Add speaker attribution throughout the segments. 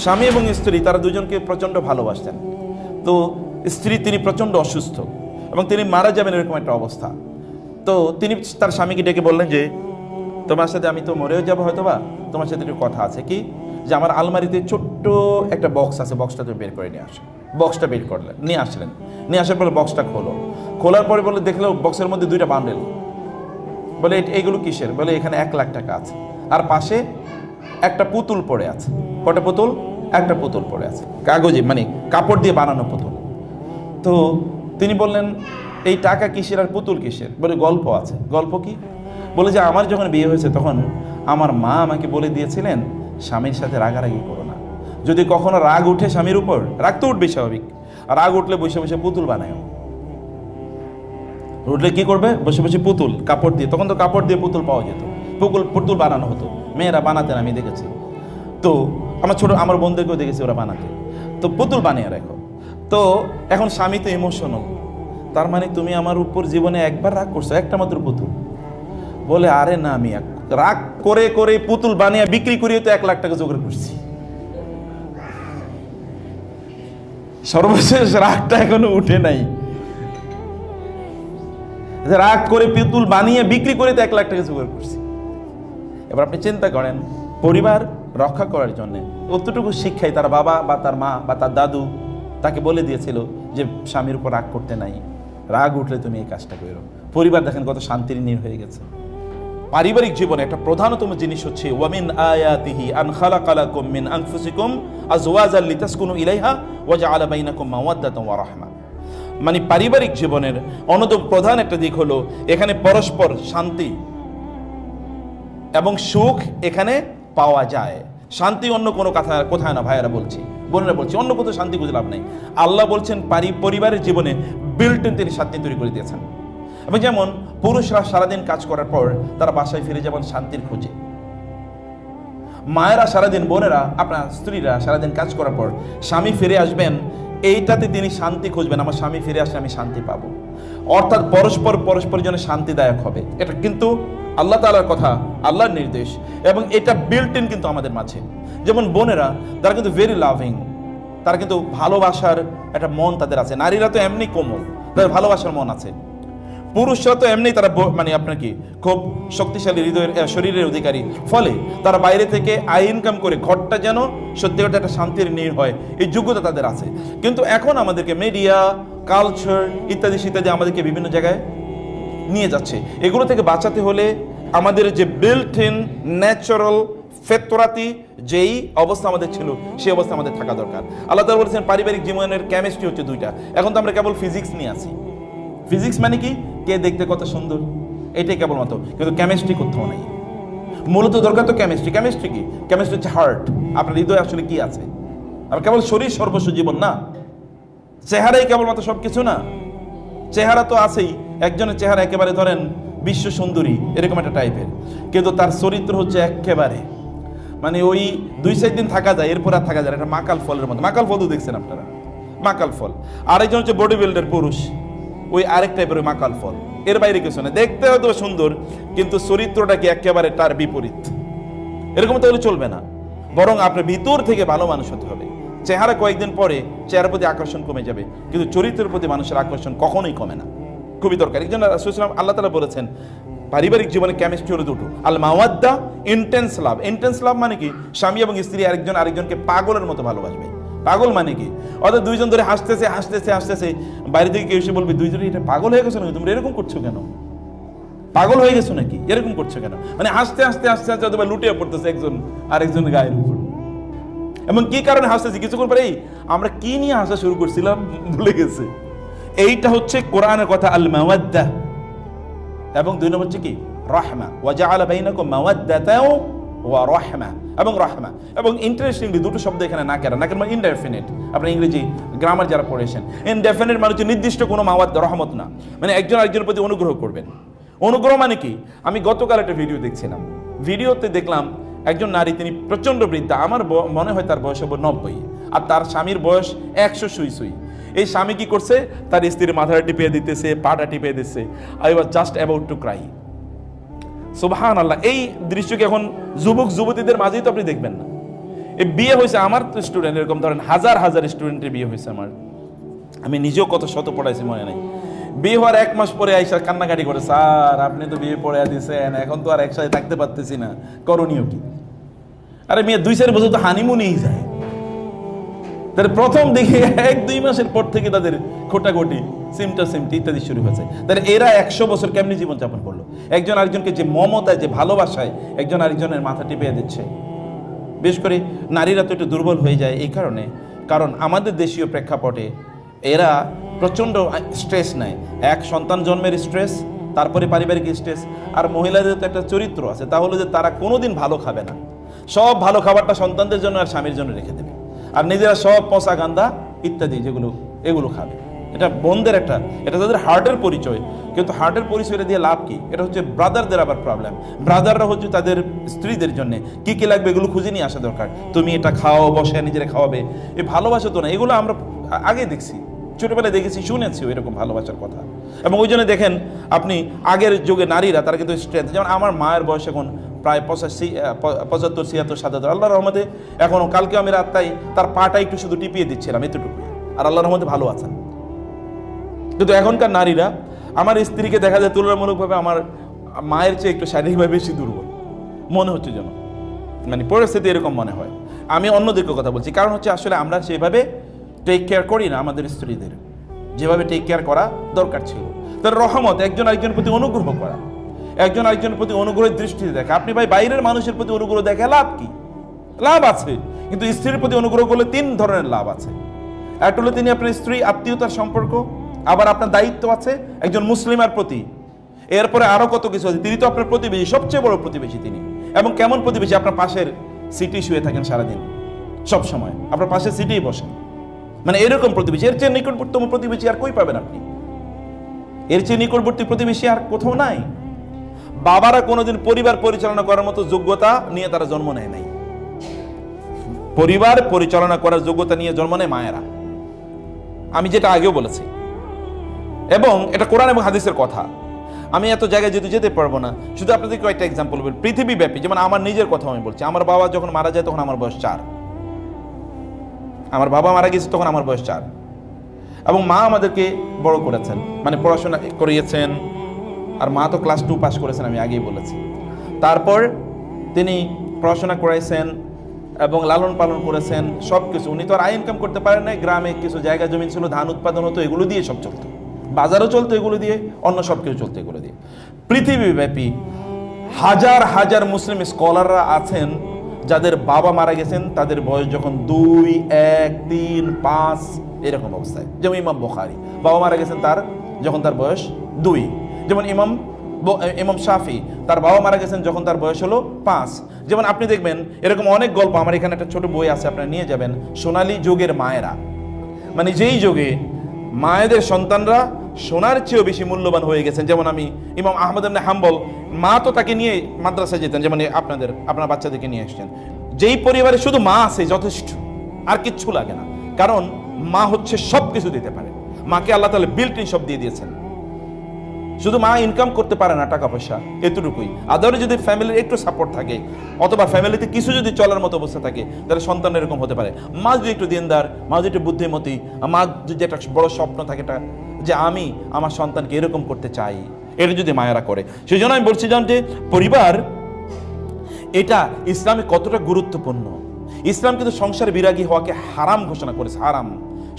Speaker 1: স্বামী এবং স্ত্রী তারা দুজনকে প্রচণ্ড ভালোবাসতেন। তো স্ত্রী তিনি প্রচণ্ড অসুস্থ এবং তিনি মারা যাবেন এরকম একটা অবস্থা। তো তিনি তার স্বামীকে ডেকে বললেন যে তোমার সাথে আমি তো মরেও যাবো হয়তো, বা তোমার সাথে একটু কথা আছে। কি? যে আমার আলমারিতে ছোট্ট একটা বক্স আছে, বক্সটা তুমি বের করে নিয়ে আসো। বক্সটা বের করলেন, নিয়ে আসলেন। নিয়ে আসার পরে বক্সটা খোলার পরে বলে দেখলো বক্সের মধ্যে 2টা বান্ডেল। বলে এইগুলো কিসের? বলে এখানে 1 লাখ টাকা আছে, আর পাশে একটা পুতুল পড়ে আছে। কটা পুতুল? একটা পুতুল পড়ে আছে, কাগজে মানে কাপড় দিয়ে বানানো পুতুল। তো তিনি বললেন এই টাকা কিসের আর পুতুল কিসের? বলে গল্প আছে। গল্প কি? বলে যে আমার যখন বিয়ে হয়েছে তখন আমার মা আমাকে বলে দিয়েছিলেন স্বামীর সাথে রাগারাগি করো না, যদি কখনো রাগ উঠে স্বামীর উপর, রাগ তো উঠবে স্বাভাবিক, রাগ উঠলে বসে বসে পুতুল বানায়। উঠলে কি করবে? বসে বসে পুতুল কাপড় দিয়ে, তখন তো কাপড় দিয়ে পুতুল পাওয়া যেত, পুতুল বানানো হতো, মেয়েরা বানাতেন, আমি দেখেছি। তো আমার বন্ধুদেরকেও দেখেছি ওরা বানাতে। তো পুতুল বানিয়ে রাখো। তো এখন স্বামী তো ইমোশনাল, তার মানে তুমি আমার উপর জীবনে একবার রাগ করছো, একটা মাত্র পুতুল। বলে আরে না, আমি রাগ করে করে পুতুল বানিয়ে বিক্রি করিয়ে তো 1 লাখ টাকা জোগাড় করছি। সর্বশেষ রাগটা এখনো উঠে নাই। রাগ করে পুতুল বানিয়ে বিক্রি করে তো 1 লাখ টাকা জোগাড় করছি। এবার আপনি চিন্তা করেন, পরিবার রক্ষা করার জন্য অতটুকু শিক্ষাই তার বাবা বা তার মা বা তার দাদু তাকে বলে দিয়েছিল যে স্বামীর উপর রাগ করতে নাই, রাগ উঠলে তুমি এই কাজটা করো। পরিবার দেখেন কত শান্তির নীড় হয়ে গেছে। পারিবারিক জীবনে একটা প্রধানতম জিনিস হচ্ছে ওয়ামিন আয়াতিহি আন খালাকা লাকুম মিন আনফুসিকুম আজওয়াজান লিতাসকুনু ইলাইহা ওয়া জাআলা বাইনাকুম মাওয়াদ্দাতান ওয়া রাহমা। মানে পারিবারিক জীবনের অন্যতম প্রধান একটা দিক হলো এখানে পরস্পর শান্তি এবং সুখ এখানে পাওয়া যায়। শান্তি অন্য কোনো কথা কোথায় না, ভাইয়েরা বলছি, বোনেরা বলছি, অন্য কোথাও শান্তি খুঁজে লাভ নেই। আল্লাহ বলছেন পরিবারের জীবনে বিল্ট ইন তিনি শান্তি তৈরি করে দিয়েছেন। এবং যেমন পুরুষরা সারাদিন কাজ করার পর তারা বাসায় ফিরে যাবেন শান্তির খোঁজে, মায়েরা সারাদিন, বোনেরা আপনার স্ত্রীরা সারাদিন কাজ করার পর স্বামী ফিরে আসবেন, এইটাতে তিনি শান্তি খুঁজবেন, আমার স্বামী ফিরে আসলে আমি শান্তি পাবো। অর্থাৎ পরস্পর জন্য শান্তিদায়ক হবে। এটা কিন্তু আল্লাহ তাআলার কথা, আল্লাহর নির্দেশ, এবং এটা বিল্ট ইন কিন্তু আমাদের মাঝে। যেমন বোনেরা তারা কিন্তু ভেরি লাভিং, তারা কিন্তু ভালোবাসার একটা মন তাদের আছে। নারীরা তো এমনি কোমল, তাদের ভালোবাসার মন আছে। পুরুষরা তো এমনি তারা মানে আপনার কি খুব শক্তিশালী হৃদয়ের শরীরের অধিকারী, ফলে তারা বাইরে থেকে আয় ইনকাম করে ঘরটা যেন সত্যিকার একটা শান্তির নীড় হয়, এই যোগ্যতা তাদের আছে। কিন্তু এখন আমাদেরকে মিডিয়া, কালচার ইত্যাদি ইত্যাদি আমাদেরকে বিভিন্ন জায়গায় নিয়ে যাচ্ছে। এগুলো থেকে বাঁচাতে হলে আমাদের যে বিল্ট ইন ন্যাচারাল ফেতরাতি যেই অবস্থা আমাদের ছিল সেই অবস্থা আমাদের থাকা দরকার। আল্লাহ তাআলা বলেছেন পারিবারিক জীবনের কেমিস্ট্রি হচ্ছে 2টা। এখন তো আমরা কেবল ফিজিক্স নিয়ে আছি। ফিজিক্স মানে কি? কে দেখতে কত সুন্দর, এটাই কেবলমাত্র, কিন্তু কেমিস্ট্রি কোথাও নাই। মূলত দরকার তো কেমিস্ট্রি। কেমিস্ট্রি কি? কেমিস্ট্রি হচ্ছে হার্ট, আপনার হৃদয় আসলে কি আছে। আর কেবল শরীর সর্বস্ব জীবন না, চেহারাই কেবলমাত্র সব কিছু না। চেহারা তো আছেই, একজনের চেহারা একেবারে ধরেন বিশ্ব সুন্দরী এরকম একটা টাইপের, কিন্তু তার চরিত্র হচ্ছে একেবারে মানে ওই 2-4 দিন থাকা যায়, এরপর আর থাকা যায়। এটা মাকাল ফলের মতো। মাকাল ফল তো দেখছেন আপনারা, মাকাল ফল। আরেকজন হচ্ছে বডি বিল্ডার পুরুষ, ওই আরেক টাইপের ওই মাকাল ফল। এর বাইরে কিছু না, দেখতে হয়তো সুন্দর কিন্তু চরিত্রটা কি একেবারে তার বিপরীত। এরকম তাহলে চলবে না, বরং আপনার ভিতর থেকে ভালো মানুষ হতে হবে। চেহারা কয়েকদিন পরে চেহারার প্রতি আকর্ষণ কমে যাবে, কিন্তু চরিত্রের প্রতি মানুষের আকর্ষণ কখনোই কমে না, খুবই দরকার। একজন আল্লাহ তাআলা বলেছেন পারিবারিক জীবনে কেমিস্ট্রি হলো 2টো, আল মাওয়াদ্দা, ইন্টেন্স লাভ। ইন্টেন্স লাভ মানে কি? স্বামী এবং স্ত্রী আরেকজনকে পাগলের মতো ভালোবাসবে। পাগল মানে কি? অর্থাৎ দুইজন ধরে হাসতেছে, বাইরে থেকে কেউ এসে বলবে দুইজনে এটা পাগল হয়ে গেছো নাকি, তোমরা এরকম করছো কেন, পাগল হয়ে গেছো নাকি, এরকম করছো কেন? মানে হাসতে অথবা লুটিয়ে পড়তেছে একজন আরেকজনের গায়ের উপর। এবং কি কারণে হাসতেছি? কিছুক্ষণ পরে আমরা কি নিয়ে হাসা শুরু করছিলাম ভুলে গেছে। এইটা হচ্ছে কোরআনের কথা, আল মাওয়াদ্দা। এবং 2 নম্বর হচ্ছে কি? রাহমা, ওয়া জাআলা বাইনাকুম মাওয়াদ্দাতাও ওয়া রাহমা, এবং রাহমা। এবং ইন্টারেস্টিংলি 2টো শব্দ এখানে নাকেরা মানে ইনডেফিনিট। আপনি ইংরেজি গ্রামার যারা পড়েছেন, ইনডেফিনিট মানে হচ্ছে নির্দিষ্ট কোনো মাওয়াদ্দা, রহমত না, মানে একজন আরেকজনের প্রতি অনুগ্রহ করবেন। অনুগ্রহ মানে কি? আমি গতকাল একটা ভিডিও দেখছিলাম, ভিডিওতে দেখলাম একজন নারী, তিনি প্রচন্ড বৃদ্ধা, আমার মনে হয় তার বয়স হবে 90, আর তার স্বামীর বয়স 100 সুই। এই স্বামী কি করছে? তার স্ত্রীর মাথাটা টিপিয়ে দিতেছে, পাটা টিপিয়ে দিচ্ছে। I was just about to cry. সুবহানাল্লাহ। এই দৃশ্যকে এখন যুবক যুবতীদের মাঝেই তো আপনি দেখবেন না, এই বিয়ে হয়েছে আমার তো স্টুডেন্ট, এরকম ধরেন হাজার হাজার স্টুডেন্টের বিয়ে হয়েছে আমার, আমি নিজেও কত শত পড়াইছি মনে নাই। বিয়ে হওয়ার 1 মাস পরে আইসা কান্নাকাটি করে, স্যার আপনি তো বিয়ে পড়ে দিয়েছেন, এখন তো আর একসাথে থাকতে পারতেছি না, করণীয় কি? আরে মেয়ে 2-4 বছর তো হানিমুনেই যায়। তাহলে প্রথম দিকে 1-2 মাসের পর থেকে তাদের খোটাখুটি, সিমটি ইত্যাদি শুরু হয়েছে। তাহলে এরা 100 বছর কেমনি জীবনযাপন করলো? একজন আরেকজনকে যে মমতায়, যে ভালোবাসায় একজন আরেকজনের মাথা টিপে দিচ্ছে। বিশেষ করে নারীরা তো একটু দুর্বল হয়ে যায় এই কারণে, কারণ আমাদের দেশীয় প্রেক্ষাপটে এরা প্রচণ্ড স্ট্রেস নেয়। এক সন্তান জন্মের স্ট্রেস, তারপরে পারিবারিক স্ট্রেস, আর মহিলাদের তো একটা চরিত্র আছে, তা হলো যে তারা কোনোদিন ভালো খাবে না, সব ভালো খাবারটা সন্তানদের জন্য আর স্বামীর জন্য রেখে দেবে, আর নিজেরা সব পচা গান্দা ইত্যাদি যেগুলো এগুলো খাবে। এটা বোনদের একটা, এটা তাদের হার্টের পরিচয়, কিন্তু হার্টের পরিচয়টা দিয়ে লাভ কি? এটা হচ্ছে ব্রাদারদের আবার প্রবলেম। ব্রাদাররা হচ্ছে তাদের স্ত্রীদের জন্য কি কি লাগবে এগুলো খুঁজে নিয়ে আসা দরকার, তুমি এটা খাও, বসে নিজেরা খাওয়াবে, এই ভালোবাসা তো না। এগুলো আমরা আগে দেখছি, ছোটবেলায় দেখেছি, শুনেছি এরকম ভালোবাসার কথা। এবং ওই জন্য দেখেন আপনি আগের যুগে নারীরা তারা কিন্তু স্ট্রেংথ, যেমন আমার মায়ের বয়স এখন প্রায় 85, 75, 76, 77, আল্লাহর রহমতে এখনও, কালকে আমি রাতটাই তার পাটা একটু শুধু টিপিয়ে দিচ্ছিলাম, এতটুকু, আর আল্লাহর রহমতে ভালো আছেন। কিন্তু এখনকার নারীরা, আমার স্ত্রীকে দেখা যায় তুলনামূলকভাবে আমার মায়ের চেয়ে একটু শারীরিকভাবে বেশি দুর্বল মনে হচ্ছে, যেন মানে পরিস্থিতি এরকম মনে হয়। আমি অন্যদিকে কথা বলছি, কারণ হচ্ছে আসলে আমরা সেভাবে টেক কেয়ার করি না আমাদের স্ত্রীদের, যেভাবে টেক কেয়ার করা দরকার ছিল। তার রহমত, একজন আরেকজনের প্রতি অনুগ্রহ করা, একজন আরেকজনের প্রতি অনুগ্রহের দৃষ্টিতে দেখা। আপনি ভাই বাইরের মানুষের প্রতি অনুগ্রহ দেখে লাভ কি? লাভ আছে, কিন্তু স্ত্রীর প্রতি অনুগ্রহ করলে 3 ধরনের লাভ আছে। একটা হলো তিনি আপনার স্ত্রী, আত্মীয়তার সম্পর্ক, আবার আপনার দায়িত্ব আছে একজন মুসলিমের প্রতি, এরপরে আরো কত কিছু আছে। তিনি তো আপনার প্রতিবেশী, সবচেয়ে বড় প্রতিবেশী তিনি। এবং কেমন প্রতিবেশী? আপনার পাশের সিটি শুয়ে থাকেন সারাদিন, সব সময় আপনার পাশের সিটেই বসেন, মানে এরকম প্রতিবেশী। এর চেয়ে নিকটবর্তী প্রতিবেশী আর কই পাবেন আপনি? এর চেয়ে নিকটবর্তী প্রতিবেশী আর কোথাও নাই। বাবারা কোনোদিন পরিবার পরিচালনা করার মতো যোগ্যতা নিয়ে তারা জন্ম নেয় নাই, পরিবার পরিচালনা করার যোগ্যতা নিয়ে জন্ম নেয় মায়েরা, আমি যেটা আগেও বলেছি। এবং এটা কোরআন এবং হাদিসের কথা। আমি এত জায়গায় যেতে পারবো না, শুধু আপনাদের কয়েকটা এক্সাম্পল বলবো পৃথিবীব্যাপী। যেমন আমার নিজের কথা আমি বলছি, আমার বাবা যখন মারা যায় তখন আমার বয়স 4, আমার বাবা মারা গেছে তখন আমার বয়স 4, এবং মা আমাদেরকে বড় করেছেন, মানে পড়াশোনা করিয়েছেন, আর মা তো ক্লাস 2 পাস করেছেন, আমি আগেই বলেছি। তারপর তিনি পড়াশোনা করাইছেন এবং লালন পালন করেছেন সব কিছু। উনি তো আর আয় ইনকাম করতে পারেন না, গ্রামে কিছু জায়গা জমি ছিল, ধান উৎপাদন হতো, এগুলো দিয়ে সব চলতো, বাজারও চলতো এগুলো দিয়ে, অন্য সব কিছু চলতো এগুলো দিয়ে। পৃথিবীব্যাপী হাজার হাজার মুসলিম স্কলাররা আছেন যাদের বাবা মারা গেছেন তাদের বয়স যখন 2, 1, 3, 5 এরকম অবস্থায়। যেমন ইমাম বুখারী বাবা মারা গেছেন যখন তার বয়স 2। যেমন ইমাম শাফি তার বাবা মারা গেছেন যখন তার বয়স হলো 5। যেমন আপনি দেখবেন এরকম অনেক গল্প, আমার এখানে একটা ছোট বই আছে, আপনারা নিয়ে যাবেন, সোনালী যুগের মায়েরা, মানে যেই যুগে মায়েদের সন্তানরা সোনার চেয়েও বেশি মূল্যবান হয়ে গেছেন। যেমন আমি ইমাম আহমদ ইবনে হাম্বল, মা তো তাকে নিয়ে মাদ্রাসায় যেতেন, যেমন আপনার বাচ্চাদেরকে নিয়ে আসছেন। যেই পরিবারে শুধু মা আছে যথেষ্ট, আর কিচ্ছু লাগে না, কারণ মা হচ্ছে সব কিছু দিতে পারে। মাকে আল্লাহ তাআলা বিল্ট ইন সব দিয়ে দিয়েছেন। শুধু মা ইনকাম করতে পারে না টাকা পয়সা, এতটুকুই। আদারে যদি ফ্যামিলির একটু সাপোর্ট থাকে, অথবা ফ্যামিলিতে কিছু যদি চলার মতো অবস্থা থাকে, তাহলে সন্তান এরকম হতে পারে। মা যদি একটু দিনদার, মা যদি একটু বুদ্ধিমতী, মা যদি একটা বড় স্বপ্ন থাকে এটা যে আমি আমার সন্তানকে এরকম করতে চাই, এটা যদি মায়েরা করে, সেই জন্য আমি বলছিলাম যে পরিবার এটা ইসলামে কতটা গুরুত্বপূর্ণ। ইসলাম কিন্তু সংসার বিরাগী হওয়াকে হারাম ঘোষণা করেছে, হারাম।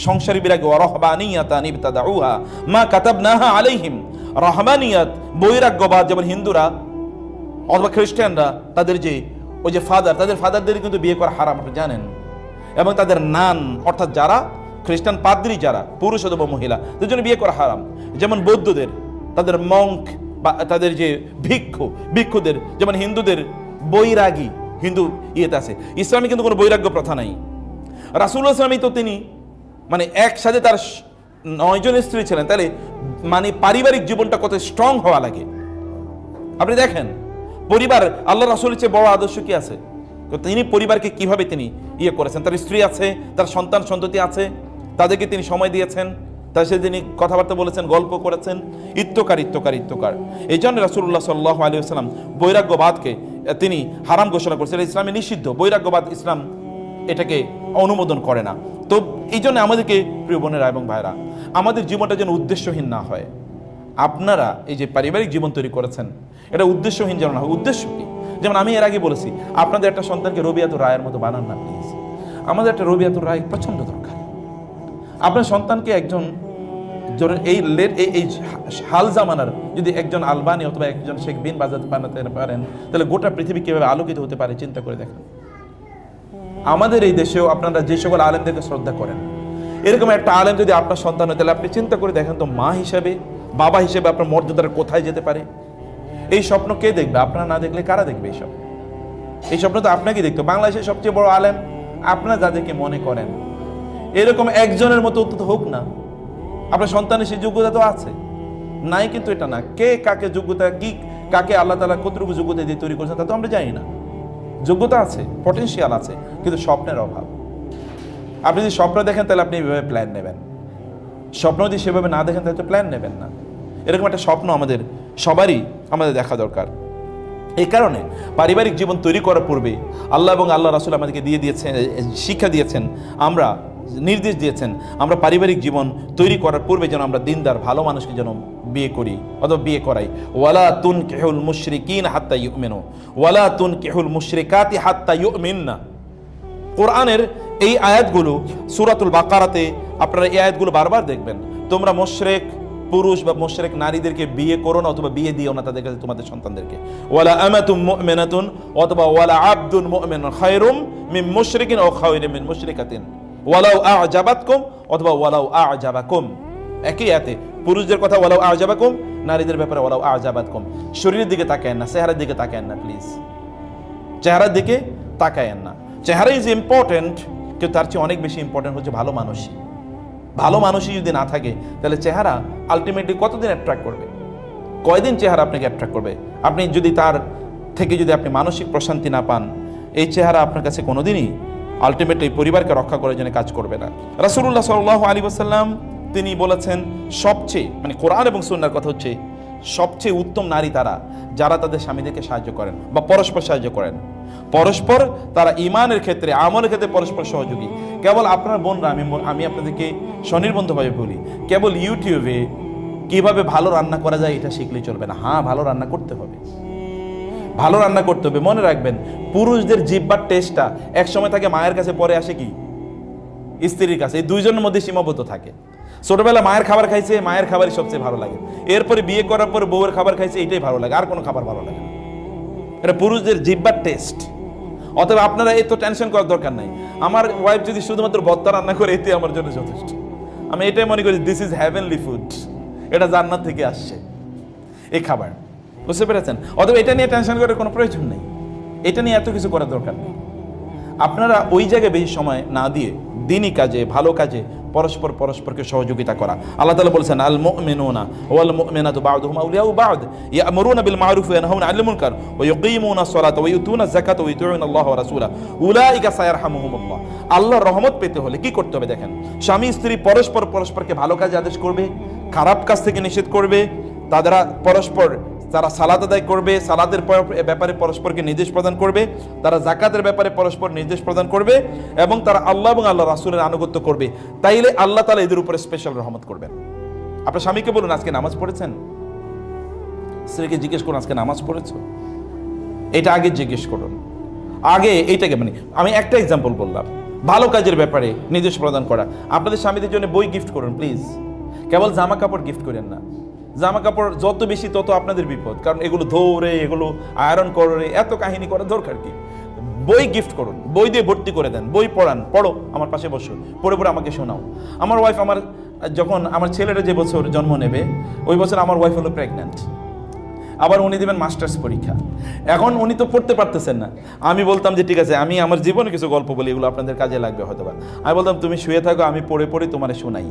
Speaker 1: সংসারী বিরাগী ওয়ারহবানিয়াতান ইবতাদাউহা মা কাতাবনাহা আলাইহিম, রহবানিয়াত বৈরাগ্যবাদ, যেমন হিন্দুরা অথবা খ্রিস্টানরা তাদের যে ওই যে তাদের ফাদারদের কিন্তু বিয়ে করা হারাম, আপনি জানেন। এবং তাদের নান অর্থাৎ যারা খ্রিস্টান পাদ্রী, যারা পুরুষ অথবা মহিলা, তাদের জন্য বিয়ে করা হারাম। যেমন বৌদ্ধদের তাদের মঙ্ক বা তাদের যে ভিক্ষুদের, যেমন হিন্দুদের বৈরাগী, হিন্দু ইয়েতে আছে। ইসলামে কিন্তু কোনো বৈরাগ্য প্রথা নাই। রাসূলুল্লাহ সাল্লাল্লাহু আলাইহি ওয়াসাল্লাম তো তিনি মানে একসাথে তার 9 জন স্ত্রী ছিলেন, তাহলে মানে পারিবারিক জীবনটা কত স্ট্রং হওয়া লাগে। আপনি দেখেন পরিবার, আল্লাহ রাসূলের চেয়ে বড় আদর্শ কি আছে? তিনি পরিবারকে কিভাবে তিনি করেছেন, তার স্ত্রী আছে, তার সন্তান সন্ততি আছে, তাদেরকে তিনি সময় দিয়েছেন, তার সাথে তিনি কথাবার্তা বলেছেন, গল্প করেছেন, ইত্যকার। এই জন্য রাসূলুল্লাহ সাল্লাল্লাহু আলাইহি ওয়াসাল্লাম বৈরাগ্যবাদকে তিনি হারাম ঘোষণা করেছেন। ইসলামে নিষিদ্ধ বৈরাগ্যবাদ, ইসলাম এটাকে অনুমোদন করে না। তো এই জন্য আমাদেরকে প্রিয় বোনেরা এবং ভাইরা, আমাদের জীবনটা যেন উদ্দেশ্যহীন না হয়। আপনারা এই যে পারিবারিক জীবন তৈরি করেছেন, এটা উদ্দেশ্যহীন যেন না হয়। উদ্দেশ্য কি? যেমন আমি এর আগে বলেছি, আপনাদের একটা সন্তানকে রবিয়াতুর রায়ের মতো বানান না প্লিজ। আমাদের একটা রবিয়াতুর রায় প্রচণ্ড দরকার। আপনার সন্তানকে একজন এই হাল জামানার যদি একজন আলবানি অথবা একজন শেখ বিন বাজাজ বানাতে পারেন, তাহলে গোটা পৃথিবী কিভাবে আলোকিত হতে পারে চিন্তা করে দেখেন। আমাদের এই দেশেও আপনারা যে সকল আলেমদেরকে শ্রদ্ধা করেন, এরকম একটা আলেম যদি আপনার সন্তান হয়, তাহলে আপনি চিন্তা করে দেখেন তো মা হিসেবে, বাবা হিসেবে আপনার মর্যাদাটা কোথায় যেতে পারে। এই স্বপ্ন কে দেখবে? আপনারা না দেখলে কারা দেখবে? এই স্বপ্ন তো আপনাকে দেখতে। বাংলাদেশের সবচেয়ে বড় আলেম আপনারা যাদেরকে মনে করেন, এরকম একজনের মতো অন্তত হোক না। আপনার সন্তানের সেই যোগ্যতা তো আছে, নাই কিন্তু এটা না। কে কাকে যোগ্যতা, কি কাকে আল্লাহ তাআলা কতটুকু যোগ্যতা দিয়ে তৈরি করেছেন তা তো আমরা জানি না। যোগ্যতা আছে, পটেনশিয়াল আছে, কিন্তু স্বপ্নের অভাব। আপনি যদি স্বপ্ন দেখেন তাহলে আপনি এভাবে প্ল্যান নেবেন, স্বপ্ন যদি সেভাবে না দেখেন তাহলে তো প্ল্যান নেবেন না। এরকম একটা স্বপ্ন আমাদের সবারই দেখা দরকার। এই কারণে পারিবারিক জীবন তৈরি করার পূর্বে আল্লাহ এবং আল্লাহ রাসূল আমাদেরকে দিয়েছেন, শিক্ষা দিয়েছেন, আমরা নির্দেশ দিয়েছেন, আমরা পারিবারিক জীবন তৈরি করার পূর্বে যেন আমরা দিনদার ভালো মানুষকে যেন বিয়ে করি অথবা বিয়ে করাই। ওয়ালা তুনকিহুল মুশরিকিন হাত্তা ইউমিনু ওয়ালা তুনকিহুল মুশরিকাতি হাত্তা ইউমিননা। কোরআনের এই আয়াতগুলো সূরাতুল বাকারাতে আপনারা এই আয়াতগুলো বারবার দেখবেন। তোমরা মুশরিক পুরুষ বা মুশরিক নারীদেরকে বিয়ে করো না অথবা বিয়ে দিও না তাদের কাছে তোমাদের সন্তানদেরকে। ওয়ালা আমাতুম মুমিনাতুন অথবা ওয়ালা আবদুন মুমিনুন খায়রুম মিন মুশরিকিন আও খায়রুম মিন মুশরিকাতিন ওয়ালাউ আ'জাবাতকুম অথবা ওয়ালাউ আ'জাবাকুম। একই আয়াতে পুরুষদের কথা ওয়ালাউ আ'জাবাকুম, নারীদের ব্যাপারে ওয়ালাউ আ'জাবাতকুম। শরীরের দিকে তাকায়েন না, চেহারার দিকে তাকায়েন না প্লিজ, চেহারার দিকে তাকায়েন না। চেহারা ইজ ইম্পর্টেন্ট, কিন্তু তার চেয়ে অনেক বেশি ইম্পর্টেন্ট হচ্ছে ভালো মানুষই। ভালো মানুষই যদি না থাকে তাহলে চেহারা আলটিমেটলি কতদিন অ্যাট্রাক্ট করবে? কয়দিন চেহারা আপনাকে অ্যাট্রাক্ট করবে? আপনি যদি তার থেকে যদি আপনি মানসিক প্রশান্তি না পান, এই চেহারা আপনার কাছে কোনোদিনই আলটিমেটলি পরিবারকে রক্ষা করার জন্য কাজ করবে না। রাসূলুল্লাহ সাল্লাল্লাহু আলাইহি ওয়াসাল্লাম তিনি বলেছেন, সবচেয়ে কোরআন এবং সুন্নাহর কথা হচ্ছে, সবচেয়ে উত্তম নারী তারা যারা তাদের স্বামীদেরকে সাহায্য করেন বা পরস্পর সাহায্য করেন। পরস্পর তারা ঈমানের ক্ষেত্রে, আমলের ক্ষেত্রে পরস্পর সহযোগী। কেবল আপনার বোনরা, আমি আপনাদেরকে স্বনির্বন্ধভাবে বলি, কেবল ইউটিউবে কিভাবে ভালো রান্না করা যায় এটা শিখলেই চলবে না। হ্যাঁ, ভালো রান্না করতে হবে, ভালো রান্না করতে হবে। মনে রাখবেন, পুরুষদের জিহ্বার টেস্টটা এক সময় থাকে মায়ের কাছে, পরে আসে কি স্ত্রীর কাছে। এই দুইজনের মধ্যে সীমাবদ্ধ থাকে। ছোটবেলা মায়ের খাবার খাইছে, মায়ের খাবারই সবচেয়ে ভালো লাগে। এরপরে বিয়ে করার পর বউয়ের খাবার খাইছে, এটাই ভালো লাগে, আর কোনো খাবার ভালো লাগে না। এটা পুরুষদের জিহ্বার টেস্ট। অতএব আপনারা এত টেনশন করার দরকার নাই। আমার ওয়াইফ যদি শুধুমাত্র ভর্তা রান্না করে, এতে আমার জন্য যথেষ্ট। আমি এটাই মনে করি দিস ইজ হেভেনলি ফুড, এটা জান্নাত থেকে আসছে এই খাবার। বুঝতে পেরেছেন? অথবা এটা নিয়ে টেনশন করার কোনো প্রয়োজন নেই, এটা নিয়ে এত কিছু করার দরকার নেই। আপনারা ওই জায়গায় বেশি সময় না দিয়ে দিনই কাজে, ভালো কাজে পরস্পরকে সহযোগিতা করা। আল্লাহ তাআলা বলেছেন, আল মুমিনুনা ওয়াল মুমিনাতু বা'দুহুম আউলিয়াউ বা'দ ইয়া'মুরুনা বিল মা'রুফি ওয়া ইয়ানহাউনা 'আনিল মুনকার ওয়া ইউকিমুনাস সালাতা ওয়া ইউতুনাজ যাকাতা ওয়া ইউতিউনা আল্লাহ ওয়া রাসূলা উলাইকা সায়ারহামুহুমুল্লাহ। আল্লাহর রহমত পেতে হলে কি করতে হবে দেখেন। স্বামী স্ত্রী পরস্পরকে ভালো কাজে আদেশ করবে, খারাপ কাজ থেকে নিষেধ করবে। তারা সালাত আদায় করবে, সালাতের ব্যাপারে পরস্পরকে নির্দেশ প্রদান করবে, তারা যাকাতের ব্যাপারে পরস্পর নির্দেশ প্রদান করবে, এবং তারা আল্লাহ এবং আল্লাহ রাসূলের আনুগত্য করবে। তাইলে আল্লাহ তাআলা এদের উপরে স্পেশাল রহমত করবেন। আপনার স্বামীকে বলুন, আজকে নামাজ পড়েছেন? স্ত্রীকে জিজ্ঞেস করুন, আজকে নামাজ পড়েছো? এটা আগে জিজ্ঞেস করুন। আগে এইটাকে আমি একটা এক্সাম্পল বললাম, ভালো কাজের ব্যাপারে নির্দেশ প্রদান করা। আপনাদের স্বামীদের জন্য বই গিফট করুন প্লিজ, কেবল জামা কাপড় গিফট করেন না। জামা কাপড় যত বেশি তত আপনাদের বিপদ, কারণ এগুলো ধরে, এগুলো আয়রন করে, এত কাহিনী করার দরকার কি? বই গিফট করুন, বই দিয়ে ভর্তি করে দেন, বই পড়ান, পড়ো, আমার পাশে বসো, পড়ে আমাকে শোনাও। আমার ওয়াইফ, যখন আমার ছেলেটা যে বছর জন্ম নেবে, ওই বছর আমার ওয়াইফ হলো প্রেগন্যান্ট। আবার উনি দেবেন মাস্টার্স পরীক্ষা। এখন উনি তো পড়তে পারতেছেন না। আমি বলতাম যে ঠিক আছে, আমি আমার জীবনে কিছু গল্প বলি, এগুলো আপনাদের কাজে লাগবে হয়তো বা। আমি বলতাম তুমি শুয়ে থাকো, আমি পড়ে তোমারে শোনাই।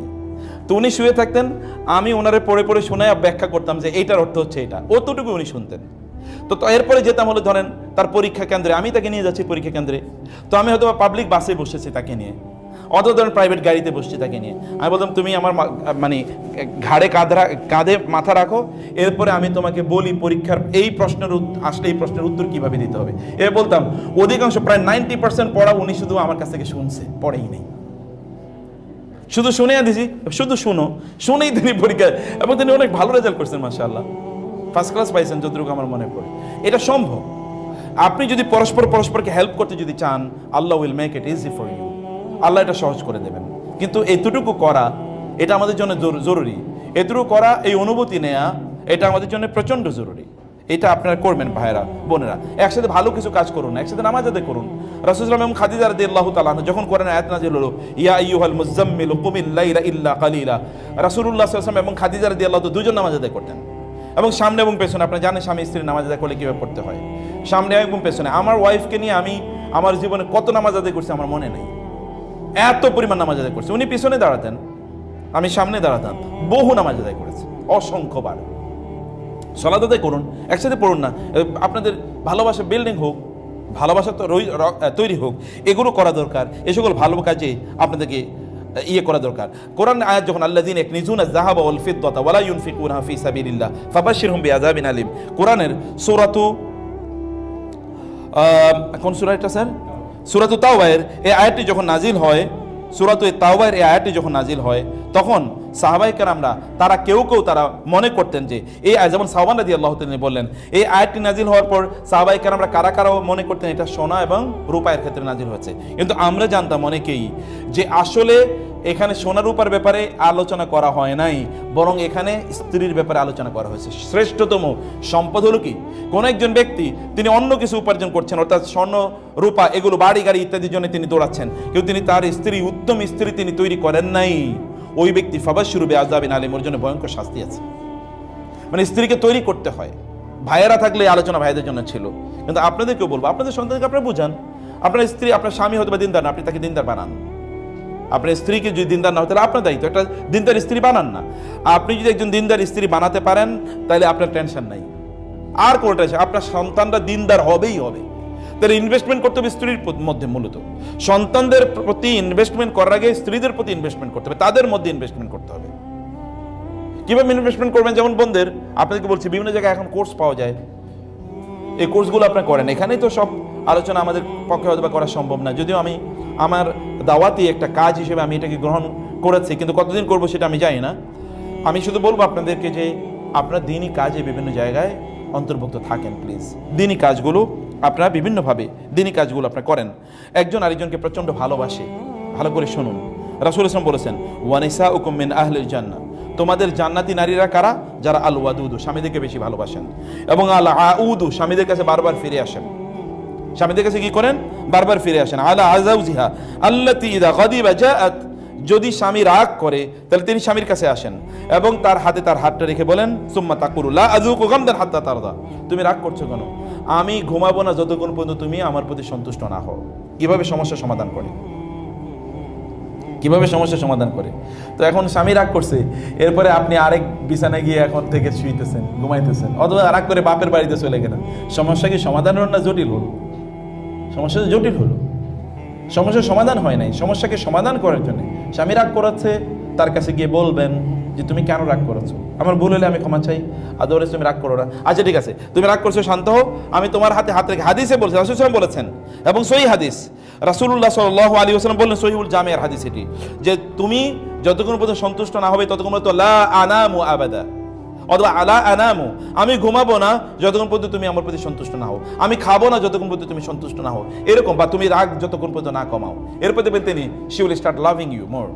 Speaker 1: তো উনি শুয়ে থাকতেন, আমি ওনারে পড়ে শোনাই ব্যাখ্যা করতাম যে এইটার অর্থ হচ্ছে এটা, অতটুকু উনি শুনতেন। তো এরপরে যেতাম হলো ধরেন তার পরীক্ষা কেন্দ্রে, আমি তাকে নিয়ে যাচ্ছি পরীক্ষা কেন্দ্রে। তো আমি হয়তো পাবলিক বাসে বসেছি তাকে নিয়ে, অত ধরেন প্রাইভেট গাড়িতে বসছি তাকে নিয়ে, আমি বলতাম তুমি আমার মানে ঘাড়ে কাঁধে মাথা রাখো, এরপরে আমি তোমাকে বলি পরীক্ষার এই প্রশ্নের আসলে এই প্রশ্নের উত্তর কিভাবে দিতে হবে। এ বলতাম অধিকাংশ প্রায় 90% পড়া উনি শুধু আমার কাছ থেকে শুনছে, পড়েই নেই, শুধু শুনে দিছি, শুধু শুনেই তিনি পরীক্ষা, এবং তিনি অনেক ভালো রেজাল্ট করছেন মাশাআল্লাহ, ফার্স্ট ক্লাস পাইছেন যতটুকু আমার মনে পড়ে। এটা সম্ভব। আপনি যদি পরস্পরকে হেল্প করতে যদি চান, Allah will make it easy for you, Allah এটা সহজ করে দেবেন। কিন্তু এতটুকু করা এটা আমাদের জন্য জরুরি, এতটুকু করা, এই অনুভূতি নেয়া এটা আমাদের জন্য প্রচন্ড জরুরি। এটা আপনারা করবেন ভাইরা বোনেরা, একসাথে ভালো কিছু কাজ করুন, একসাথে নামাজ আদায় করুন। রাসূলুল্লাহ সাল্লাল্লাহু আলাইহি ওয়াসাল্লাম এবং খাদিজা রাদিয়াল্লাহু তাআলা যখন কোরআনে আয়াত নাযিল হলো, ইয়া আইয়ুহাল মুযাম্মিল কুমিল লাইলা ইল্লা কালিলা, রাসূলুল্লাহ সাল্লাল্লাহু আলাইহি ওয়াসাল্লাম এবং খাদিজা রাদিয়াল্লাহু তাআলা দুজন নামাজ আদায় করতেন, এবং সামনে এবং পেছনে। আপনারা জানেন স্বামী স্ত্রী নামাজ আদায় করলে কীভাবে পড়তে হয়, সামনে এবং পেছনে। আমার ওয়াইফকে নিয়ে আমি আমার জীবনে কত নামাজ আদায় করছি আমার মনে নেই, এত পরিমাণ নামাজ আদায় করছি। উনি পিছনে দাঁড়াতেন, আমি সামনে দাঁড়াতাম, বহু নামাজ আদায় করেছি, অসংখ্যবার। সালাত আদায় করুন, একসাথে পড়ুন না। আপনাদের ভালোবাসা বিল্ডিং হোক, ভালোবাসা তৈরি হোক, এগুলো করা দরকার। এ সকল ভালো কাজে আপনাদেরকে করা দরকার। কোরআন আয়াত যখন আল্লাযীনা ইয়াকনিজুনা আয-যাহাবা ওয়াল ফিদ্দাতা ওয়া লা ইউনফিকুনাহা ফি সাবিলিল্লাহ ফাবাশশিরহুম বিআযাবিন আলীম, কোরআনের কোন সূরা এটা স্যার? সূরাতুত তাওবার এই আয়াতটি যখন নাজিল হয়, সূরাতুত তাওবার এই আয়াতটি যখন নাজিল হয়, তখন সাহাবায়ে কেরামরা তারা কেউ তারা মনে করতেন যে এই আয়াত, যেমন সাওবান রাদিয়াল্লাহু তাআলা বললেন, এই আয়াতটি নাজিল হওয়ার পর সাহাবায়ে কেরামরা কারা মনে করতেন এটা সোনা এবং রূপায়ের ক্ষেত্রে নাজিল হয়েছে। কিন্তু আমরা জানতাম অনেকেই যে আসলে এখানে সোনা রূপার ব্যাপারে আলোচনা করা হয় নাই, বরং এখানে স্ত্রীর ব্যাপারে আলোচনা করা হয়েছে। শ্রেষ্ঠতম সম্পদ হলো কি? কোন একজন ব্যক্তি তিনি অন্য কিছু উপার্জন করছেন, অর্থাৎ স্বর্ণ রূপা এগুলো বাড়ি গাড়ি ইত্যাদির জন্য তিনি দৌড়াচ্ছেন, কিন্তু তিনি তার স্ত্রী, উত্তম স্ত্রী তিনি তৈরি করেন নাই, ওই ব্যক্তি ফাবাশশিরু বিআযাবিন আলীম, ওর জন্য ভয়ঙ্কর শাস্তি আছে। মানে স্ত্রীকে তৈরি করতে হয়। ভাইয়েরা থাকলে আলোচনা ভাইদের জন্য ছিল, কিন্তু আপনাদেরকেও বলবো, আপনাদের সন্তানকে আপনারা বুঝান। আপনার স্ত্রী, আপনার স্বামী হয়তো বা দিনদার না, আপনি তাকে দিনদার বানান। আপনার স্ত্রীকে যদি দিনদার না হয় তাহলে আপনার দায়িত্ব, একটা দিনদার স্ত্রী বানান না। আপনি যদি একজন দিনদার স্ত্রী বানাতে পারেন তাহলে আপনার টেনশন নাই, আর কোনো টেনশন। আপনার সন্তানরা দিনদার হবেই হবে। তাহলে ইনভেস্টমেন্ট করতে হবে স্ত্রীর মধ্যে, মূলত সন্তানদের প্রতি ইনভেস্টমেন্ট করার আগে স্ত্রীদের প্রতি ইনভেস্টমেন্ট করতে হবে, তাদের মধ্যে ইনভেস্টমেন্ট করতে হবে। কিভাবে ইনভেস্টমেন্ট করবেন? যেমন বোনদের আপনাদেরকে বলছি, বিভিন্ন জায়গায় এখন কোর্স পাওয়া যায়, এই কোর্সগুলো আপনারা করেন। এখানেই তো সব আলোচনা আমাদের পক্ষে হয়তো করা সম্ভব না, যদিও আমি আমার দাওয়াতি একটা কাজ হিসেবে আমি এটাকে গ্রহণ করেছি, কিন্তু কতদিন করবো সেটা আমি জানি না। আমি শুধু বলবো আপনাদেরকে যে আপনারা দিনই কাজে বিভিন্ন জায়গায় অন্তর্ভুক্ত থাকেন, প্লিজ। দিনই কাজগুলো আপনারা বিভিন্নভাবে দিনই কাজগুলো আপনারা করেন। একজন আরেকজনকে প্রচণ্ড ভালোবাসে, ভালো করে শুনুন। রাসূলুল্লাহ সাল্লাল্লাহু আলাইহি ওয়াসাল্লাম বলেছেন, ওয়া নিসাউকুম মিন আহলিল জান্নাহ, তোমাদের জান্নাতি নারীরা কারা? যারা আল ওয়াদুদু, স্বামীদেরকে বেশি ভালোবাসেন, এবং আল আউদু, স্বামীদের কাছে বারবার ফিরে আসেন। স্বামীদের কাছে কি করেন? বারবার ফিরে আসেন। আলা আযাউজিহা আল্লাতী ইযা গাদিবা জাআত, যদি স্বামী রাগ করে তাহলে তিনি স্বামীর কাছে আসেন এবং তার হাতে তার হাতটা রেখে বলেন, সুম্মা তাকুলু লা আযুকু গামদান হাত্তা তারদা, তুমি রাগ করছো কেন? আমি ঘুমাবো না যতক্ষণ পর্যন্ত তুমি আমার প্রতি সন্তুষ্ট না হও। কিভাবে সমস্যার সমাধান করে, কিভাবে সমস্যার সমাধান করে? তো এখন স্বামী রাগ করছে, এরপরে আপনি আরেক বিছানায় গিয়ে এখন থেকে শুইতেছেন, ঘুমাইতেছেন, অথবা রাগ করে বাপের বাড়িতে চলে গেলেন। সমস্যা কি সমাধান হলো না জটিল হলো? সমস্যা জটিল হলো, সমস্যার সমাধান হয় নাই। সমস্যাকে সমাধান করার জন্য স্বামী রাগ করাচ্ছে, তার কাছে গিয়ে বলবেন যে তুমি কেন রাগ করেছো, আমার ভুল হলে আমি ক্ষমা চাই, আদরে তুমি রাগ করো না। আচ্ছা ঠিক আছে, তুমি রাগ করছো, শান্ত হও, আমি তোমার হাতে হাত রেখে, হাদিসে বলছে, রাসূল সাল্লাল্লাহু আলাইহি ওয়াসাল্লাম বলেছেন, এবং সহিহ হাদিস, রাসূলুল্লাহ সাল্লাল্লাহু আলাইহি ওয়াসাল্লাম বললেন, সহিহুল জামিআর হাদিস এটি, যে তুমি যতক্ষণ পর্যন্ত সন্তুষ্ট না হবে ততক্ষণ পর্যন্ত লা আনামু আবাদা, অথবা আলা আনামু, আমি ঘুমাবো না যতক্ষণ পর্যন্ত তুমি আমার প্রতি সন্তুষ্ট না হও, আমি খাবো না যতক্ষণ পর্যন্ত তুমি সন্তুষ্ট না হও, এরকম, বা তুমি রাগ যতক্ষণ পর্যন্ত না কমাও। এরপর দেখবেন তিনি she will start loving you more.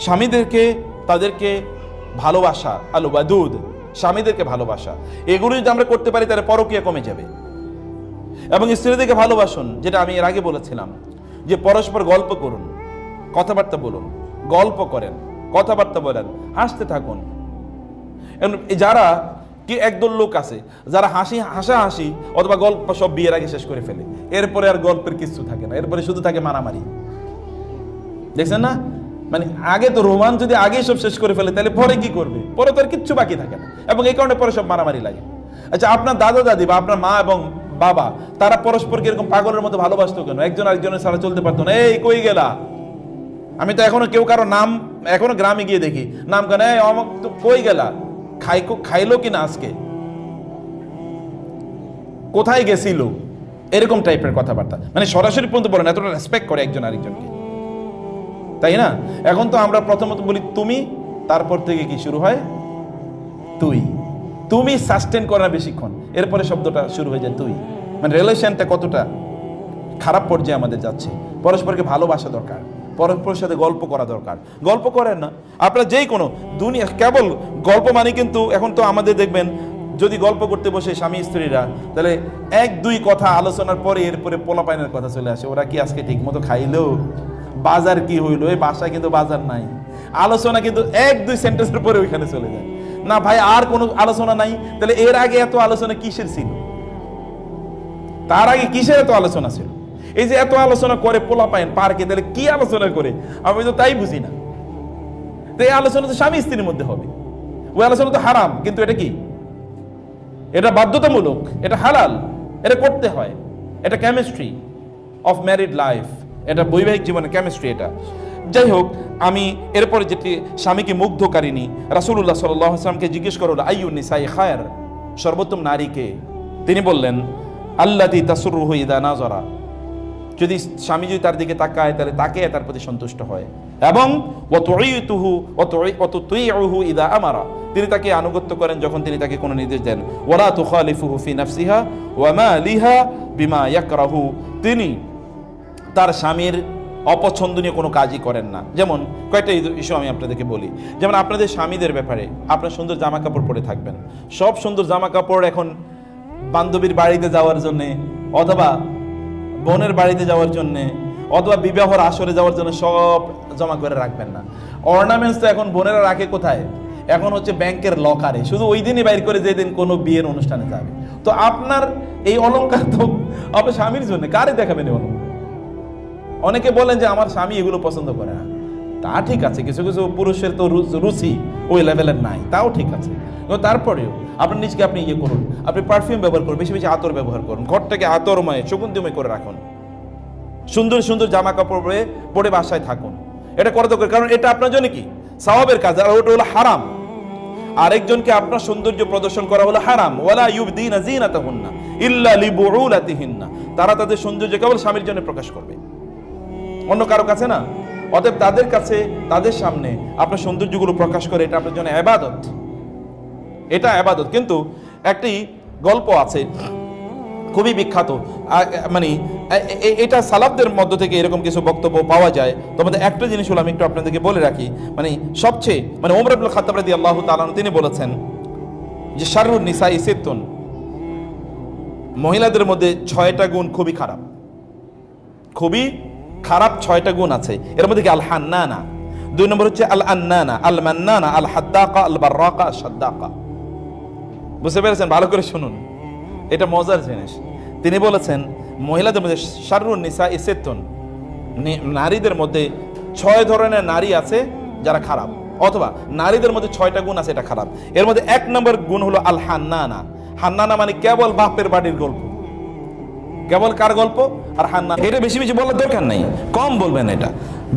Speaker 1: স্বামীদেরকে, তাদেরকে ভালোবাসা, আল ওয়াদুদ, স্বামীদেরকে ভালোবাসা, এগুলো যদি আমরা করতে পারি তাহলে পরকীয়া কমে যাবে। এবং স্ত্রীদেরকে ভালোবাসুন, যেটা আমি এর আগে বলেছিলাম, যে পরস্পর গল্প করুন, কথাবার্তা বলুন, গল্প করেন, কথাবার্তা বলেন, হাসতে থাকুন। যারা কি একদল লোক আছে যারা হাসাহাসি অথবা গল্প সব বিয়ের আগে শেষ করে ফেলে, এরপরে আর গল্পের কিছু থাকে না, এরপরে শুধু থাকে মারামারি। দেখছেন না? মানে আগে তো রোমান যদি আগে সব শেষ করে ফেলে তাহলে পরে কি করবে? পরে তো আর কিচ্ছু বাকি থাকে না, এবং এই কারণে পরে সব মারামারি লাগে। আচ্ছা, আপনার দাদা দাদি বা আপনার মা এবং বাবা তারা পরস্পরকে এরকম পাগলের মতো ভালোবাসতো কেন? একজন আরেকজনের ছাড়া চলতে পারতো না। এই কই গেলা, আমি তো এখনো কেউ কারো নাম এখনো গ্রামে গিয়ে দেখি নাম কেন অমুক তো কই গেলা, খাইলো কিনা আজকে, কোথায় গেছিল, এরকম টাইপের কথাবার্তা, মানে সরাসরি পর্যন্ত বলেন, এতটা রেসপেক্ট করে একজন আরেকজনকে, তাই না? এখন তো আমরা প্রথমত বলি তুমি, তারপর থেকে কি শুরু হয় তুই। তুমি সাস্টেন করে না বেশিক্ষণ, এরপরে শব্দটা শুরু হয়ে যায় তুই। মানে রিলেশনটা কতটা খারাপ পর্যায়ে আমাদের যাচ্ছে। পরস্পরকে ভালোবাসা দরকার, পরস্পরের সাথে গল্প করা দরকার। গল্প করেন না আপনারা, যেই কোনো দুনিয়া কেবল গল্প মানে কিন্তু এখন তো আমাদের দেখবেন যদি গল্প করতে বসে স্বামী স্ত্রীরা, তাহলে এক দুই কথা আলোচনার পরে এরপরে পোলাপাইনের কথা চলে আসে। ওরা কি আজকে ঠিক মতো খাইলো, বাজার কি হইলো, এই বাসায় কিন্তু বাজার নাই, আলোচনা কিন্তু এক দুই সেন্টেন্সের পরে ওইখানে চলে যায়। না ভাই আর কোনো আলোচনা নাই, তাহলে এর আগে এত আলোচনা কিসের ছিল, তার আগে কিসের এত আলোচনা ছিল? এই যে এত আলোচনা করে পোলাপাইন পার্কে, তাহলে কি আলোচনা করে আমি তো তাই বুঝি না। তো এই আলোচনা তো স্বামী স্ত্রীর মধ্যে হবে, ওই আলোচনা তো হারাম, কিন্তু এটা কি, এটা বাধ্যতামূলক, এটা হালাল, এটা করতে হয়, এটা কেমিস্ট্রি অফ ম্যারিড লাইফ, এটা বৈবাহিক জীবনের কেমিস্ট্রি এটা। যাই হোক, আমি এরপরে যেটি স্বামীকে মুগ্ধকারিনী, রাসূলুল্লাহ সাল্লাল্লাহু আলাইহি ওয়াসাল্লামকে জিজ্ঞেস করল আইয়ুন নিসাই খায়র, সর্বোত্তম নারীকে? তিনি বললেন আল্লাতী তাসুরুহু ইযা নাযারা, যদি স্বামী যদি তার দিকে তাকায় তাহলে তাকে তার প্রতি সন্তুষ্ট হয়, এবং ওয়াতুতিউহু ইযা আমারা, তিনি তাকে আনুগত্য করেন যখন তিনি তাকে কোনো নির্দেশ দেন। ওয়ালা তুখালিফুহু ফি নাফসিহা ওয়া মালিহা বিমা ইয়াকরাহু, তিনি তার স্বামীর অপছন্দনীয় কোনো কাজই করেন না। যেমন কয়েকটা ইস্যু আমি আপনাদেরকে বলি, যেমন আপনাদের স্বামীদের ব্যাপারে আপনার সুন্দর জামা কাপড় পরে থাকবেন, সব সুন্দর জামা কাপড় এখন বান্ধবীর বাড়িতে যাওয়ার জন্যে, অথবা বোনের বাড়িতে যাওয়ার জন্যে, অথবা বিবাহর আসরে যাওয়ার জন্য সব জমা করে রাখবেন না। অর্নামেন্টস তো এখন বোনেরা রাখে কোথায়, এখন হচ্ছে ব্যাংকের লকারে, শুধু ওই দিনই বাইর করে যেদিন কোনো বিয়ের অনুষ্ঠানে যাবে। তো আপনার এই অলংকার তো আপনার স্বামীর জন্য, কারে দেখাবেন এই অলংকার? অনেকে বলেন যে আমার স্বামী এগুলো পছন্দ করে না, তা ঠিক আছে, কিছু কিছু পুরুষের তো রুচি ওই লেভেলের নাই, তাও ঠিক আছে, কিন্তু তারপরেও আপনার নিজকে আপনি ইয়ে করুন, আপনি পারফিউম ব্যবহার করুন, বেশি বেশি আতর ব্যবহার করুন, ঘরটাকে আতরময় সুগন্ধিময় করে রাখুন, সুন্দর সুন্দর জামা কাপড় পরে বাসায় থাকুন। এটা করা দরকার, কারণ এটা আপনার জন্য কি সওয়াবের কাজ, আর ওটা হলো হারাম। আরেকজনকে আপনার সৌন্দর্য প্রদর্শন করা হলো হারাম। ওয়ালা ইউবদিনা যিনাতাহুন্না ইল্লা লিবুউলাতিহিন্না, তারা তাদের সৌন্দর্য কেবল স্বামীর জন্য প্রকাশ করবে, অন্য কারো কাছে না। অতএব তাদের কাছে, তাদের সামনে আপনার সৌন্দর্যগুলো প্রকাশ করে, এটা আপনার জন্য ইবাদত, এটা ইবাদত। কিন্তু একটি গল্প আছে খুবই বিখ্যাত, মানে এটা সালাফদের মধ্য থেকে এরকম কিছু বক্তব্য পাওয়া যায়। তোমাদের একটা জিনিস হলো আমি একটু আপনাদেরকে বলে রাখি, মানে সবচেয়ে মানে ওমর ইবনুল খাত্তাব রাদিয়াল্লাহু তাআলা তিনি বলেছেন যে শাররুন নিসাই সিত্তুন, মহিলাদের মধ্যে 6টা গুণ খুবই খারাপ, খুবই খারাপ 6টা গুণ আছে। এর মধ্যে কি আল হান্নানা, 2 নম্বর হচ্ছে আল আন্নানা, আল মান্নানা, আল হাদ্দাকা, আল বাররাকা, সাদ্দাকা। বুঝতে পেরেছেন? ভালো করে শুনুন, এটা মজার জিনিস। তিনি বলেছেন মহিলাদের মধ্যে শাররুন নিসাই সিত্তুন, নারীদের মধ্যে 6 ধরনের নারী আছে যারা খারাপ, অথবা নারীদের মধ্যে 6টা গুণ আছে এটা খারাপ। এর মধ্যে 1 নম্বর গুণ হলো আল হান্নানা। হান্নানা মানে কেবল বাপের বাড়ির গল্প, কেবল কার গল্প? আর হান্নানা। এটা বেশি বেশি বলার দরকার নেই, কম বলবেন, এটা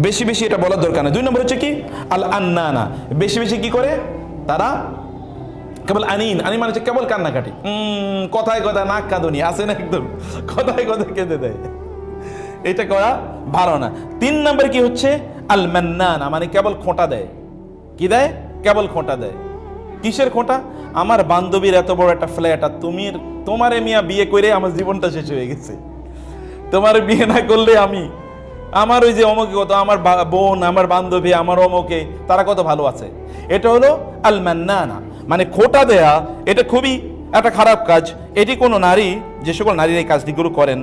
Speaker 1: বেশি বেশি এটা বলার দরকার নেই। 2 নম্বর হচ্ছে কি আল আন্নানা, বেশি বেশি কি করে তারা কেবল আনিন, আনি মানে হচ্ছে কেবল কান্নাকাটি, কথায় কথায় নাক কাঁদুনি আছে না, একদম কথায় কথায় কেঁদে দেয়, এটা করা ভালো না। 3 নম্বর কি হচ্ছে আল মান্নানা, মানে কেবল খোঁটা দেয়। কি দেয়? কেবল খোঁটা দেয়। কিসের খোঁটা? আমার বান্ধবীর এত বড় একটা ফ্ল্যাট, আর তোমারে মিয়া বিয়ে করে আমার জীবনটা শেষ হয়ে গেছে, তোমার বিয়ে না করলে আমার ওই যে অমুকে কত, আমার বোন, আমার বান্ধবী, আমার অমুকে, তারা কত ভালো আছে। এটা হলো আল মান্নানা, মানে খোঁটা দেয়া। এটা খুবই একটা খারাপ কাজ। এটি কোনো নারী, যে সকল নারীর এই কাজটিগুলো করেন,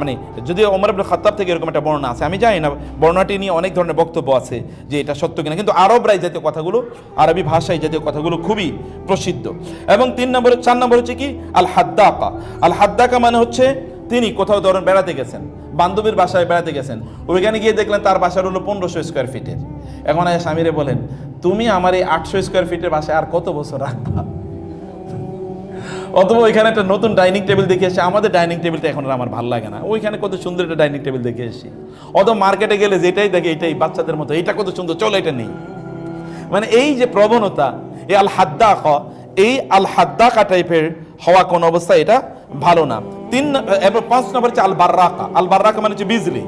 Speaker 1: মানে যদি ওমর ইবনে খাত্তাব থেকে এরকম একটা বর্ণনা আছে, আমি জানি না বর্ণনাটি নিয়ে অনেক ধরনের বক্তব্য আছে যে এটা সত্য কিনা, কিন্তু আরবরাই জাতীয় কথাগুলো, আরবি ভাষায় জাতীয় কথাগুলো খুবই প্রসিদ্ধ। এবং 4 নম্বর হচ্ছে কি আল হাদ্দাকা। আল হাদ্দাকা মানে হচ্ছে তিনি কোথাও ধরেন বেড়াতে গেছেন, বান্ধবীর বাসায় বেড়াতে গেছেন, ওইখানে গিয়ে দেখলেন তার বাসার হলো 1500 স্কোয়ার ফিটের। এখন স্বামীরে বলেন তুমি আমার এই 800 স্কোয়ার ফিটের বাসায় আর কত বছর রাখবা? অথবা ওইখানে একটা নতুন ডাইনিং টেবিল দেখে এসে আমাদের ডাইনিং টেবিলটা এখন আর আমার ভালো লাগে না, ওইখানে কত সুন্দর একটা ডাইনিং টেবিল দেখে এসেছি। অথবা মার্কেটে গেলে যেটাই দেখে এটাই বাচ্চাদের মতো, এটা কত সুন্দর, চলো এটা নেই। মানে এই যে প্রবণতা, এই আল হাদ্দাকা, এই আল হাদ্দাকা টাইপের হওয়া কোন অবস্থায় এটা ভালো না। 5 নম্বর হচ্ছে আল বাররাকা। আল বাররাকা মানে হচ্ছে বিজলি,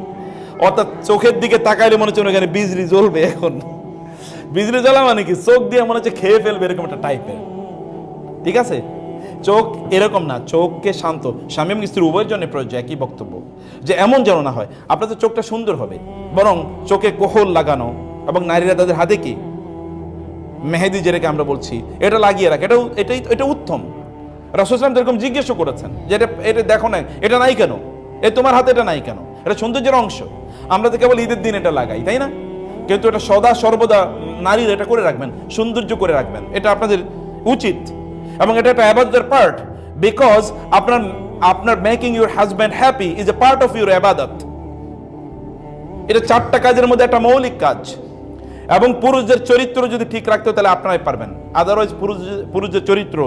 Speaker 1: অর্থাৎ চোখের দিকে তাকাইলে মনে হচ্ছে ওখানে বিজলি জ্বলবে। এখন বিজলি জ্বলা মানে কি, চোখ দিয়ে মনে হচ্ছে খেয়ে ফেলবে এরকম একটা টাইপের, ঠিক আছে? চোখ এরকম না, চোখকে শান্ত। স্বামী এবং স্ত্রী উভয়ের জন্য প্রয়োজন একই বক্তব্য, যে এমন যেন না হয় আপনাদের চোখটা সুন্দর হবে, বরং চোখে কোহল লাগানো, এবং নারীরা তাদের হাতে কি মেহেদি যেটাকে আমরা বলছি এটা লাগিয়ে রাখে, এটা উত্তম। রাসূল সাল্লাল্লাহু আলাইহি ওয়াসাল্লাম এরকম জিজ্ঞাসা করেছেন যে এটা দেখো না, এটা নাই কেন, তোমার হাতে এটা নাই কেন? এটা সৌন্দর্যের অংশ। আমরা তো কেবল ঈদের দিন এটা লাগাই, তাই না? কিন্তু এটা সদা সর্বদা নারীরা এটা করে রাখবেন, সৌন্দর্য করে রাখবেন, এটা আপনাদের উচিত। এবং এটা একটা ইবাদতের পার্ট, বিকজ আপনার making your husband happy is a part of your ইবাদত। এটা 4টা কাজের মধ্যে একটা মৌলিক কাজ। এবং পুরুষদের চরিত্র যদি ঠিক রাখতে হয় তাহলে আপনারাই পারবেন, আদারওয়াইজ পুরুষদের চরিত্র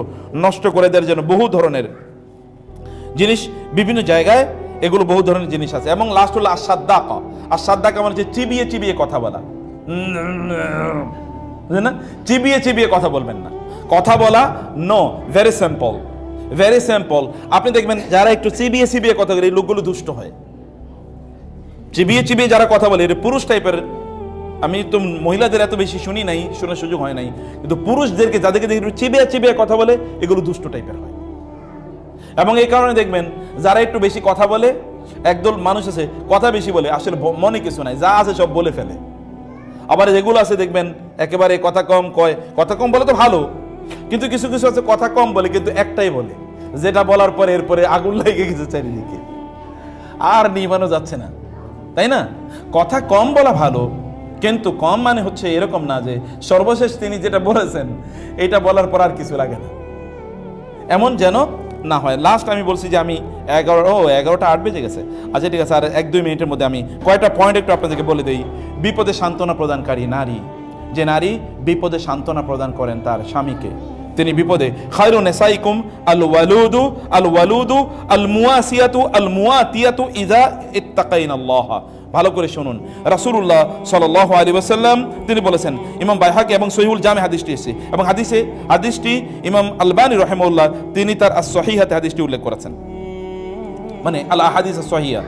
Speaker 1: নষ্ট করে দেওয়ার জন্য বহু ধরনের জিনিস বিভিন্ন জায়গায়, এগুলো বহু ধরনের জিনিস আছে। এবং লাস্ট হলো আসাদ্দাকা। আসাদ্দাকা মানে হচ্ছে চিবিয়ে চিবিয়ে কথা বলা, বুঝলেন না? চিবিয়ে চিবিয়ে কথা বলবেন না, কথা বলা no, very simple, very simple. আপনি দেখবেন যারা একটু চিবিয়ে চিবিয়ে কথা বলে এই লোকগুলো দুষ্ট হয়। চিবিয়ে চিবিয়ে যারা কথা বলে এটা পুরুষ টাইপের। আমি তো মহিলাদের এত বেশি শুনি নাই, শোনার সুযোগ হয় নাই, কিন্তু পুরুষদেরকে যাদেরকে দেখি চিবিয়ে চিবিয়ে কথা বলে এগুলো দুষ্ট টাইপের হয়। এবং এই কারণে দেখবেন যারা একটু বেশি কথা বলে, একদল মানুষ আছে কথা বেশি বলে, আসলে মনে কিছু নাই, যা আছে সব বলে ফেলে। আবার যেগুলো আছে দেখবেন একেবারে কথা কম কয়, কথা কম বলে তো ভালো, কিন্তু কিছু কিছু আছে কথা কম বলে কিন্তু একটাই বলে, যেটা বলার পরে এরপরে আগুন লেগে গেছে চারিদিকে, আর নিভানো যাচ্ছে না, তাই না? কথা কম বলা ভালো, কিন্তু কম মানে হচ্ছে এরকম না যে সর্বশেষ তিনি যেটা বলেছেন এটা বলার পর আর কিছু লাগে না, এমন যেন না হয়। লাস্ট আমি বলছি যে আমি 11টা 8 বেজে গেছে। আচ্ছা ঠিক আছে, আর 1-2 মিনিটের মধ্যে আমি কয়েকটা পয়েন্ট একটু আপনাদেরকে বলে দিই। বিপদে সান্ত্বনা প্রদানকারী নারী, যে নারী বিপদে সান্ত্বনা প্রদান করেন তার স্বামীকে, তিনি বিপদে খায়রু নিসাইকুম আল ওয়ালুদু আল মুয়াসিয়াতু আল মুয়াতিয়াতু ইযা ইত্তাকাইনাল্লাহ। ভালো করে শুনুন, রাসূলুল্লাহ সাল্লাল্লাহু আলাইহি ওয়াসাল্লাম তিনি বলেছেন, ইমাম বাইহাকি এবং সহিহুল জামি হাদিসটি এসেছে, এবং হাদিসটি ইমাম আলবানী রাহিমাহুল্লাহ তিনি তার আস-সহিহাতে হাদিসটি উল্লেখ করেছেন, মানে আল আহাদিস আস-সহিহা,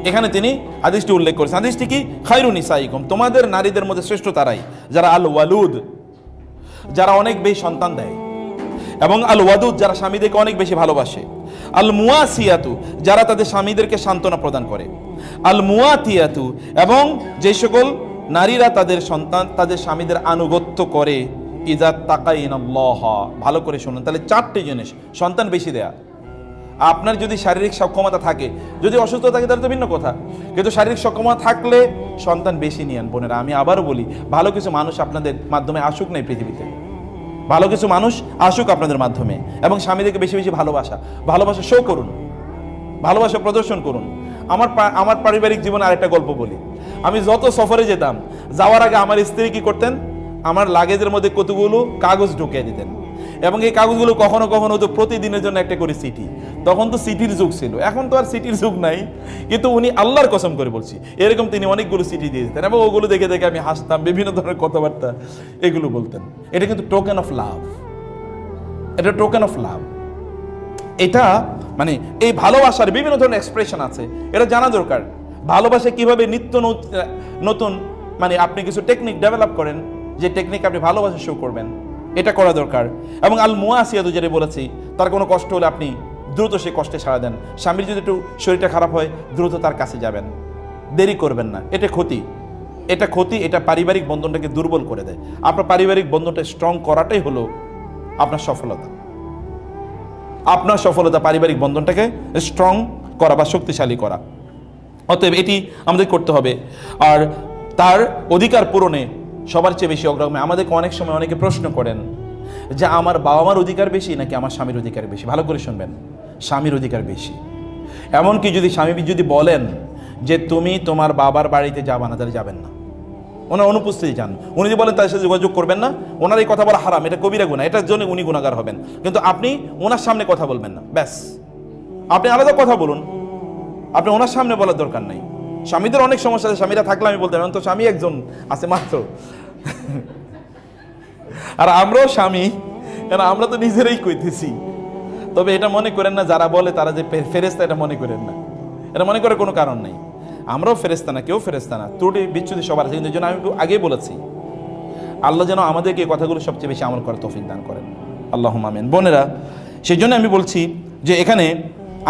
Speaker 1: এখানে তিনি হাদিসটি উল্লেখ করেছেন। হাদিসটি কি? খায়রু নিসাইকুম, তোমাদের নারীদের মধ্যে শ্রেষ্ঠ তারাই যারা আল ওয়ালুদ, যারা অনেক বেশি সন্তান দেয়, এবং আল ওয়াদুদ, যারা স্বামীদেরকে অনেক বেশি ভালোবাসে, আল মুয়াসিয়াতু, যারা তাদের স্বামীদেরকে সান্ত্বনা প্রদান করে, আল মুয়াতিয়াতু, এবং যে সকল নারীরা তাদের সন্তান তাদের স্বামীদের আনুগত্য করে, ইযা তাকাইনাল্লাহ। ভালো করে শুনুন, তাহলে 4টি জিনিস। সন্তান বেশি দেয়া, আপনার যদি শারীরিক সক্ষমতা থাকে, যদি অসুস্থ থাকে তাহলে তো ভিন্ন কথা, কিন্তু শারীরিক সক্ষমতা থাকলে সন্তান বেশি নিয়েন। বোনেরা, আমি আবারও বলি, ভালো কিছু মানুষ আপনাদের মাধ্যমে আসুক না এই পৃথিবীতে, ভালো কিছু মানুষ আসুক আপনাদের মাধ্যমে, এবং স্বামীদেরকে বেশি বেশি ভালোবাসা শো করুন, ভালোবাসা প্রদর্শন করুন। আমার পারিবারিক জীবনে আরেকটা গল্প বলি। আমি যত সফরে যেতাম, যাওয়ার আগে আমার স্ত্রী কি করতেন, আমার লাগেজের মধ্যে কতগুলো কাগজ ঢুকিয়ে দিতেন, এবং এই কাগজগুলো কখনো কখনো তো প্রতিদিনের জন্য একটা করে চিঠি। তখন তো চিঠির যুগ ছিল, এখন তো আর চিঠির যুগ নাই, কিন্তু উনি আল্লাহর কসম করে বলছি এরকম তিনি অনেকগুলো চিঠি দিয়ে দিতেন, এবং ওগুলো দেখে দেখে আমি হাসতাম, বিভিন্ন ধরনের কথাবার্তা এগুলো বলতেন। এটা কিন্তু টোকেন অফ লাভ, এটা টোকেন অফ লাভ। এটা মানে এই ভালোবাসার বিভিন্ন ধরনের এক্সপ্রেশন আছে, এটা জানা দরকার। ভালোবাসা কিভাবে নিত্য নতুন, মানে আপনি কিছু টেকনিক ডেভেলপ করেন, যে টেকনিক আপনি ভালোবাসা শো করবেন, এটা করা দরকার। এবং আল মুয়াসিয়াতু, যেটা বলেছি, তার কোনো কষ্ট হলে আপনি দ্রুত সেই কষ্টে সাড়া দেন। স্বামীর যদি একটু শরীরটা খারাপ হয়, দ্রুত তার কাছে যাবেন, দেরি করবেন না। এটা ক্ষতি, এটা পারিবারিক বন্ধনটাকে দুর্বল করে দেয়। আপনার পারিবারিক বন্ধনটা স্ট্রং করাটাই হলো আপনার সফলতা, পারিবারিক বন্ধনটাকে স্ট্রং করা বা শক্তিশালী করা। অতএব এটি আমাদের করতে হবে। আর তার অধিকার পূরণে সবার চেয়ে বেশি অগ্রগামী। আমাদেরকে অনেক সময় অনেকে প্রশ্ন করেন যে আমার বাবা মার অধিকার বেশি নাকি আমার স্বামীর অধিকার বেশি। ভালো করে শুনবেন, স্বামীর অধিকার বেশি। এমনকি যদি স্বামী যদি বলেন যে তুমি তোমার বাবার বাড়িতে যাবা না, তাহলে যাবেন না। ওনার অনুপস্থিতি চান। উনি যদি বলেন তাদের সাথে যোগাযোগ করবেন না, ওনার এই কথা বলা হারাম, এটা কবিরা গুনাহ, এটার জন্য উনি গুনাহগার হবেন। কিন্তু আপনি ওনার সামনে কথা বলবেন না, ব্যাস। আপনি আলাদা কথা বলুন, আপনি ওনার সামনে বলার দরকার নাই। স্বামীদের অনেক সমস্যা আছে, স্বামীরা থাকলে আমি বলতে পারি, তো স্বামী একজন আছে মাত্র। আর আমরাও স্বামী, কেন আমরা তো নিজেরাই কইতেছি। তবে এটা মনে করেন না যারা বলে তারা যে ফেরেশতা, এটা মনে করেন না, এটা মনে করার কোনো কারণ নেই। আমরাও ফেরেশতা না, কেউ ফেরেশতা না, ত্রুটি বিচ্যুতি সবার আছে। কিন্তু এই জন্য আমি একটু আগেই বলেছি, আল্লাহ যেন আমাদেরকে এই কথাগুলো সবচেয়ে বেশি আমল করার তৌফিক দান করেন, আল্লাহুম্মা আমিন। বোনেরা, সেই জন্য আমি বলছি যে এখানে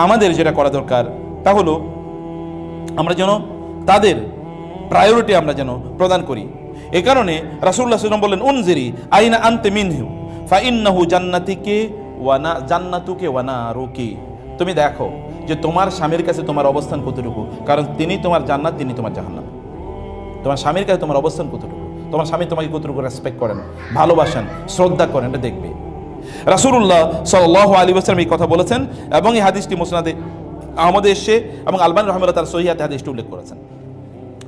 Speaker 1: আমাদের যেটা করা দরকার তা হলো আমরা যেন তাদের প্রায়োরিটি আমরা যেন প্রদান করি। এ কারণে রাসূলুল্লাহ সাল্লাল্লাহু আলাইহি ওয়াসাল্লাম বললেন, উনজিরি আইনা আনতে মিনহু ফাইন্নাহু জান্নাতিকে ওয়া না জান্নাতুকে ওয়া নারুকি। তুমি দেখো যে তোমার স্বামীর কাছে তোমার অবস্থান কতটুকু, কারণ তিনি তোমার জান্নাত, তিনি তোমার জাহান্নাম। তোমার স্বামীর কাছে তোমার অবস্থান কতটুকু, তোমার স্বামী তোমাকে কতটুকু রেসপেক্ট করেন, ভালোবাসেন, শ্রদ্ধা করেন, এটা দেখবে। রাসূলুল্লাহ সাল্লাল্লাহু আলাইহি ওয়াসাল্লাম এই কথা বলেছেন এবং এই হাদিসটি মুসনাদে আহমদে এসে এবং আলবানী রাহিমাহুল্লাহ তার সহিহ হাদিসটি উল্লেখ করেছেন।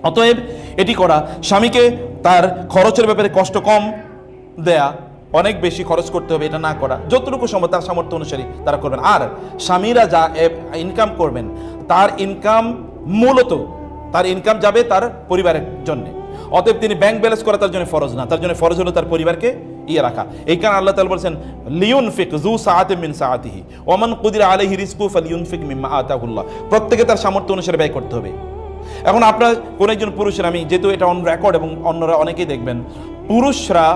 Speaker 1: অতএব এটি করা, স্বামীকে তার খরচের ব্যাপারে কষ্ট কম দেয়া, অনেক বেশি খরচ করতে হবে এটা না করা, যতটুকু সম্ভব তার সামর্থ্য অনুসারে তারা করবেন। আর স্বামীরা যা ইনকাম করবেন তার ইনকাম মূলত তার ইনকাম যাবে তার পরিবারের জন্য। অতএব তিনি ব্যাংক ব্যালেন্স করা তার জন্য ফরজ না, তার জন্য ফরজ হলো তার পরিবারকে রাখা। এই কারণে আল্লাহ তাআলা বলেছেন, লিয়ুনফিক যু সাআতিন মিন সাআতিহি ওয়া মান কুদিরা আলাইহি রিজকু ফালিয়ুনফিক মিম্মা আতাহুল্লাহ। প্রত্যেকে তার সামর্থ্য অনুসারে ব্যয় করতে হবে। এখন আপনার কোন একজন পুরুষের, আমি যেহেতু এটা অন রেকর্ড এবং অন্যরা অনেকেই দেখবেন, পুরুষরা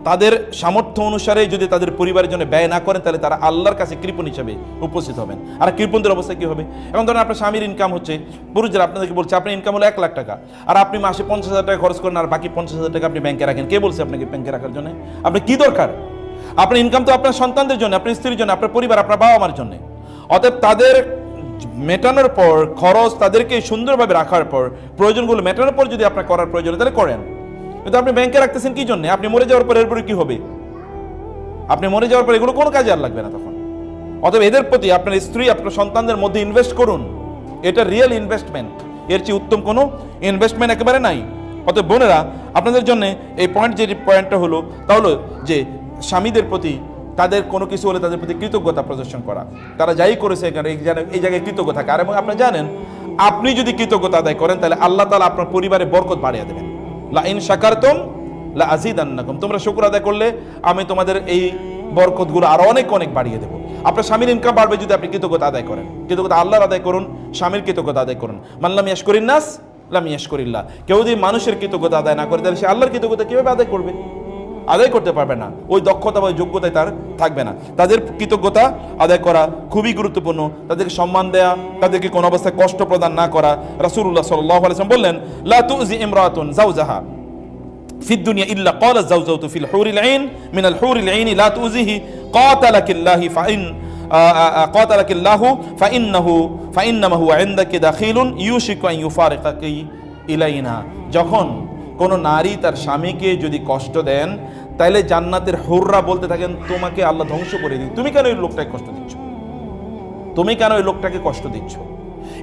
Speaker 1: তাদের সামর্থ্য অনুসারে যদি তাদের পরিবারের জন্য ব্যয় না করেন তাহলে তারা আল্লাহর কাছে কৃপণ হিসেবে উপস্থিত হবেন। আর কৃপণদের অবস্থা কি হবে? এখন ধরেন আপনার স্বামীর ইনকাম হচ্ছে, পুরুষরা আপনাদেরকে বলছে আপনার ইনকাম হলো 1 লাখ টাকা, আর আপনি মাসে 50,000 টাকা খরচ করেন, আর বাকি 50,000 টাকা আপনি ব্যাংকে রাখেন। কে বলছে আপনাকে ব্যাংকে রাখার জন্য? আপনার কি দরকার? আপনার ইনকাম তো আপনার সন্তানদের জন্য, আপনার স্ত্রীর জন্য, আপনার পরিবার, আপনার বাবা মার জন্য। অতএব তাদের মেটানোর পর, খরচ তাদেরকে সুন্দরভাবে রাখার পর, প্রয়োজনগুলো মেটানোর পর যদি আপনার করার প্রয়োজন তাহলে করেন। কিন্তু আপনি ব্যাংকে রাখতেছেন কি জন্য? আপনি মরে যাওয়ার পর এরপরে কি হবে? আপনি মরে যাওয়ার পর এগুলো কোনো কাজে আর লাগবে না তখন। অতএব এদের প্রতি আপনার স্ত্রী, আপনার সন্তানদের মধ্যে ইনভেস্ট করুন, এটা রিয়েল ইনভেস্টমেন্ট, এর চেয়ে উত্তম কোনো ইনভেস্টমেন্ট একেবারে নাই। অতএব বোনেরা, আপনাদের জন্য এই পয়েন্টটা হলো তা হলো যে স্বামীদের প্রতি তাদের কোনো কিছু হলে তাদের প্রতি কৃতজ্ঞতা প্রদর্শন করা। তারা যাই করেছে এই জায়গায় কৃতজ্ঞ থাকে। আর এবং আপনি জানেন, আপনি যদি কৃতজ্ঞতা আদায় করেন তাহলে আল্লাহ তাআলা আপনার পরিবারে বরকত বাড়িয়ে দেবেন। লা ইন শাকারতুম লা আযীদান্নাকুম। তোমরা শুকর আদায় করলে আমি তোমাদের এই বরকতগুলো আরো অনেক অনেক বাড়িয়ে দেব। আপনার স্বামীর ইনকাম বাড়বে যদি আপনি কৃতজ্ঞতা আদায় করেন। কৃতজ্ঞতা আল্লাহর আদায় করুন, স্বামীর কৃতজ্ঞতা আদায় করুন। মান লাম ইয়াশকুরিন নাস লাম ইয়াশকুরিল্লাহ। কেউ যদি মানুষের কৃতজ্ঞতা আদায় না করে তাহলে সে আল্লাহর কৃতজ্ঞতা কিভাবে আদায় করবে? আদায় করতে পারবে না, ওই দক্ষতা বা যোগ্যতায় তার থাকবে না। তাদের কৃতজ্ঞতা আদায় করা খুবই গুরুত্বপূর্ণ। তাদেরকে সম্মান দেয়া, তাদেরকে কোনো অবস্থায় কষ্ট প্রদান না করা। রাসূলুল্লাহ সাল্লাল্লাহু আলাইহি ওয়াসাল্লাম বললেন, লা তুজি ইমরাতুন যাওজাহা ফি দুনিয়া ইল্লা ক্বালাত যাওজাতু ফিল হুরিল আইন মিনাল হুরিল আইন লা তুজিহি ক্বাতালাকিল্লাহি ফাইন ক্বাতালাকিল্লাহু ফাইন্নামা হুয়া ইনদাকি দাখিলুন ইউশিকু আন ইউফারিকাকি ইলাইনা। যখন কোনো নারী তার স্বামীকে যদি কষ্ট দেন তাহলে জান্নাতের হুররা বলতে থাকেন, তোমাকে আল্লাহ ধ্বংস করে দিন, তুমি কেন ওই লোকটাকে কষ্ট দিচ্ছ, তুমি কেন ওই লোকটাকে কষ্ট দিচ্ছ।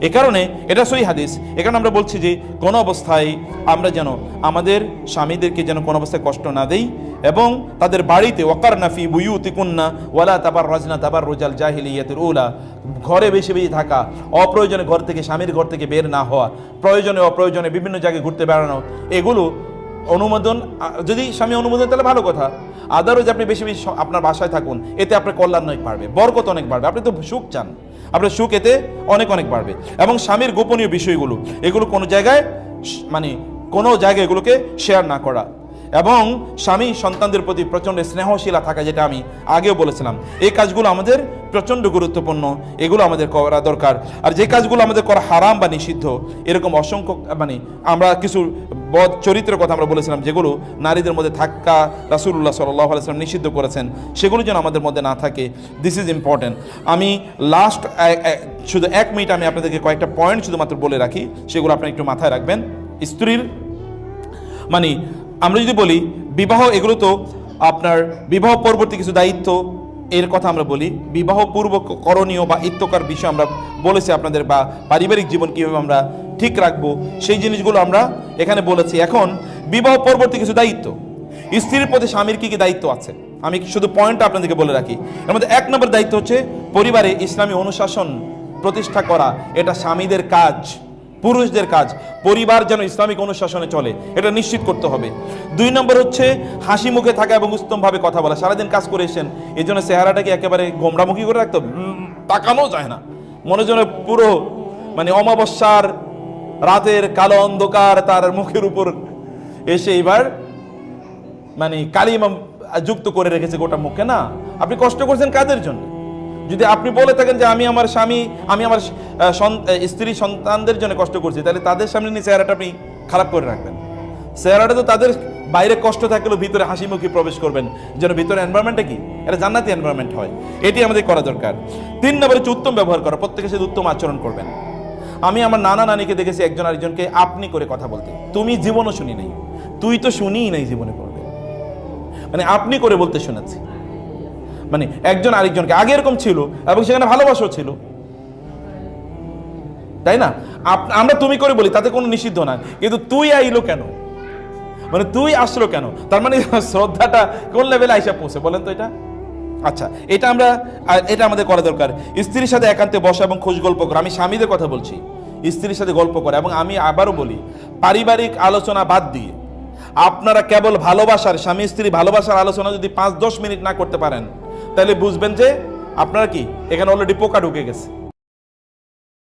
Speaker 1: এ কারণে এটা সহিহ হাদিস। এখানে আমরা বলছি যে কোনো অবস্থায় আমরা যেন আমাদের স্বামীদেরকে যেন কোনো অবস্থায় কষ্ট না দেই এবং তাদের বাড়িতে ওয়াকারনা ফি বুয়ুতিকুন্না ওয়ালা তাবাররাজনা তাবাররুজাল জাহিলিয়াতিল উলা, ঘরে বেশি বেশি থাকা, অপ্রয়োজনে ঘর থেকে, স্বামীর ঘর থেকে বের না হওয়া, প্রয়োজনে অপ্রয়োজনে বিভিন্ন জায়গায় ঘুরতে বেড়ানো, এগুলো অনুমোদন, যদি স্বামী অনুমোদন তাহলে ভালো কথা। আদারওয়াইজ আপনি বেশি বেশি আপনার বাসায় থাকুন, এতে আপনার কল্যাণ অনেক বাড়বে, বরকত অনেক বাড়বে। আপনি তো সুখ চান, আপনার সুখ এতে অনেক অনেক বাড়বে। এবং স্বামীর গোপনীয় বিষয়গুলো, এগুলো কোনো জায়গায় কোনো জায়গায় এগুলোকে শেয়ার না করা, এবং স্বামী সন্তানদের প্রতি প্রচণ্ড স্নেহশীলা থাকা, যেটা আমি আগেও বলেছিলাম। এই কাজগুলো আমাদের প্রচণ্ড গুরুত্বপূর্ণ, এগুলো আমাদের করা দরকার। আর যে কাজগুলো আমাদের করা হারাম বা নিষিদ্ধ, এরকম অসংখ্য আমরা কিছু বদ চরিত্রের কথা আমরা বলেছিলাম যেগুলো নারীদের মধ্যে থাকা রাসূলুল্লাহ সাল্লাল্লাহু আলাইহি ওয়াসাল্লাম নিষিদ্ধ করেছেন, সেগুলো যেন আমাদের মধ্যে না থাকে। This is important. আমি লাস্ট শুধু 1 মিনিট আমি আপনাদেরকে কয়েকটা পয়েন্ট শুধুমাত্র বলে রাখি, সেগুলো আপনারা একটু মাথায় রাখবেন। স্ত্রীর আমরা যদি বলি বিবাহ, এগুলো তো আপনার বিবাহ পরবর্তী কিছু দায়িত্ব এর কথা আমরা বলি, বিবাহ পূর্ব করণীয় বা ইত্যকার বিষয় আমরা বলেছি আপনাদের, বা পারিবারিক জীবন কীভাবে আমরা ঠিক রাখবো সেই জিনিসগুলো আমরা এখানে বলেছি। এখন বিবাহ পরবর্তী কিছু দায়িত্ব, স্ত্রীর প্রতি স্বামীর কি কি দায়িত্ব আছে, আমি শুধু পয়েন্টটা আপনাদেরকে বলে রাখি। এর মধ্যে 1 নম্বর দায়িত্ব হচ্ছে পরিবারে ইসলামী অনুশাসন প্রতিষ্ঠা করা। এটা স্বামীদের কাজ, পুরুষদের কাজ। পরিবার যেন ইসলামিক অনুশাসনে চলে, এটা নিশ্চিত করতে হবে। 2 নম্বর হচ্ছে হাসি মুখে থাকা এবং উত্তমভাবে কথা বলা। সারাদিন কাজ করে এসেছেন, এই জন্য চেহারাটাকে একেবারে গোমরামুখী করে রাখতে হবে, তাকানো যায় না, মনে যেন পুরো মানে অমাবস্যার রাতের কালো অন্ধকার তার মুখের উপর এসে এবার মানে কালিমা যুক্ত করে রেখেছে গোটা মুখে। না, আপনি কষ্ট করছেন কাদের জন্য? যদি আপনি বলে থাকেন যে আমি আমার স্বামী, আমি আমার স্ত্রী সন্তানদের জন্য কষ্ট করছি, তাহলে তাদের সামনে নিয়ে চেহারাটা আপনি খারাপ করে রাখবেন। চেহারাটা তো তাদের বাইরে কষ্ট থাকলেও ভিতরে হাসি মুখে প্রবেশ করবেন, যেন ভিতরে এনভায়রনমেন্টটা কি এটা জান্নাতি এনভায়রনমেন্ট হয়। এটি আমাদের করা দরকার। 3 নম্বরে হচ্ছে উত্তম ব্যবহার করা, প্রত্যেকের সাথে উত্তম আচরণ করবেন। আমি আমার নানা নানিকে দেখেছি একজন আরেকজনকে আপনি করে কথা বলতে, তুমি জীবনও শুনি নাই, তুই তো শুনিই নাই জীবনে পড়বে, মানে আপনি করে বলতে শুনেছি। মানে একজন আরেকজনকে, আগে এরকম ছিল এবং সেখানে ভালোবাসাও ছিল, তাই না? আমরা তুমি করে বলি, তাতে কোনো নিষিদ্ধ না, কিন্তু তুই আইলো কেন, মানে তুই আসলো কেন, তার মানে শ্রদ্ধাটা কোন লেভেলে আইসা পৌঁছে বলেন তো এটা। আচ্ছা, এটা আমাদের করা দরকার। স্ত্রীর সাথে একান্তে বসা এবং খোঁজ গল্প করা। আমি স্বামীদের কথা বলছি, স্ত্রীর সাথে গল্প করা। এবং আমি আবারও বলি, পারিবারিক আলোচনা বাদ দিয়ে আপনারা কেবল ভালোবাসার, স্বামী স্ত্রী ভালোবাসার আলোচনা যদি 5-10 মিনিট না করতে পারেন, তাহলে বুঝবেন যে আপনারা কি এখানে অলরেডি পোকা ঢুকে গেছে।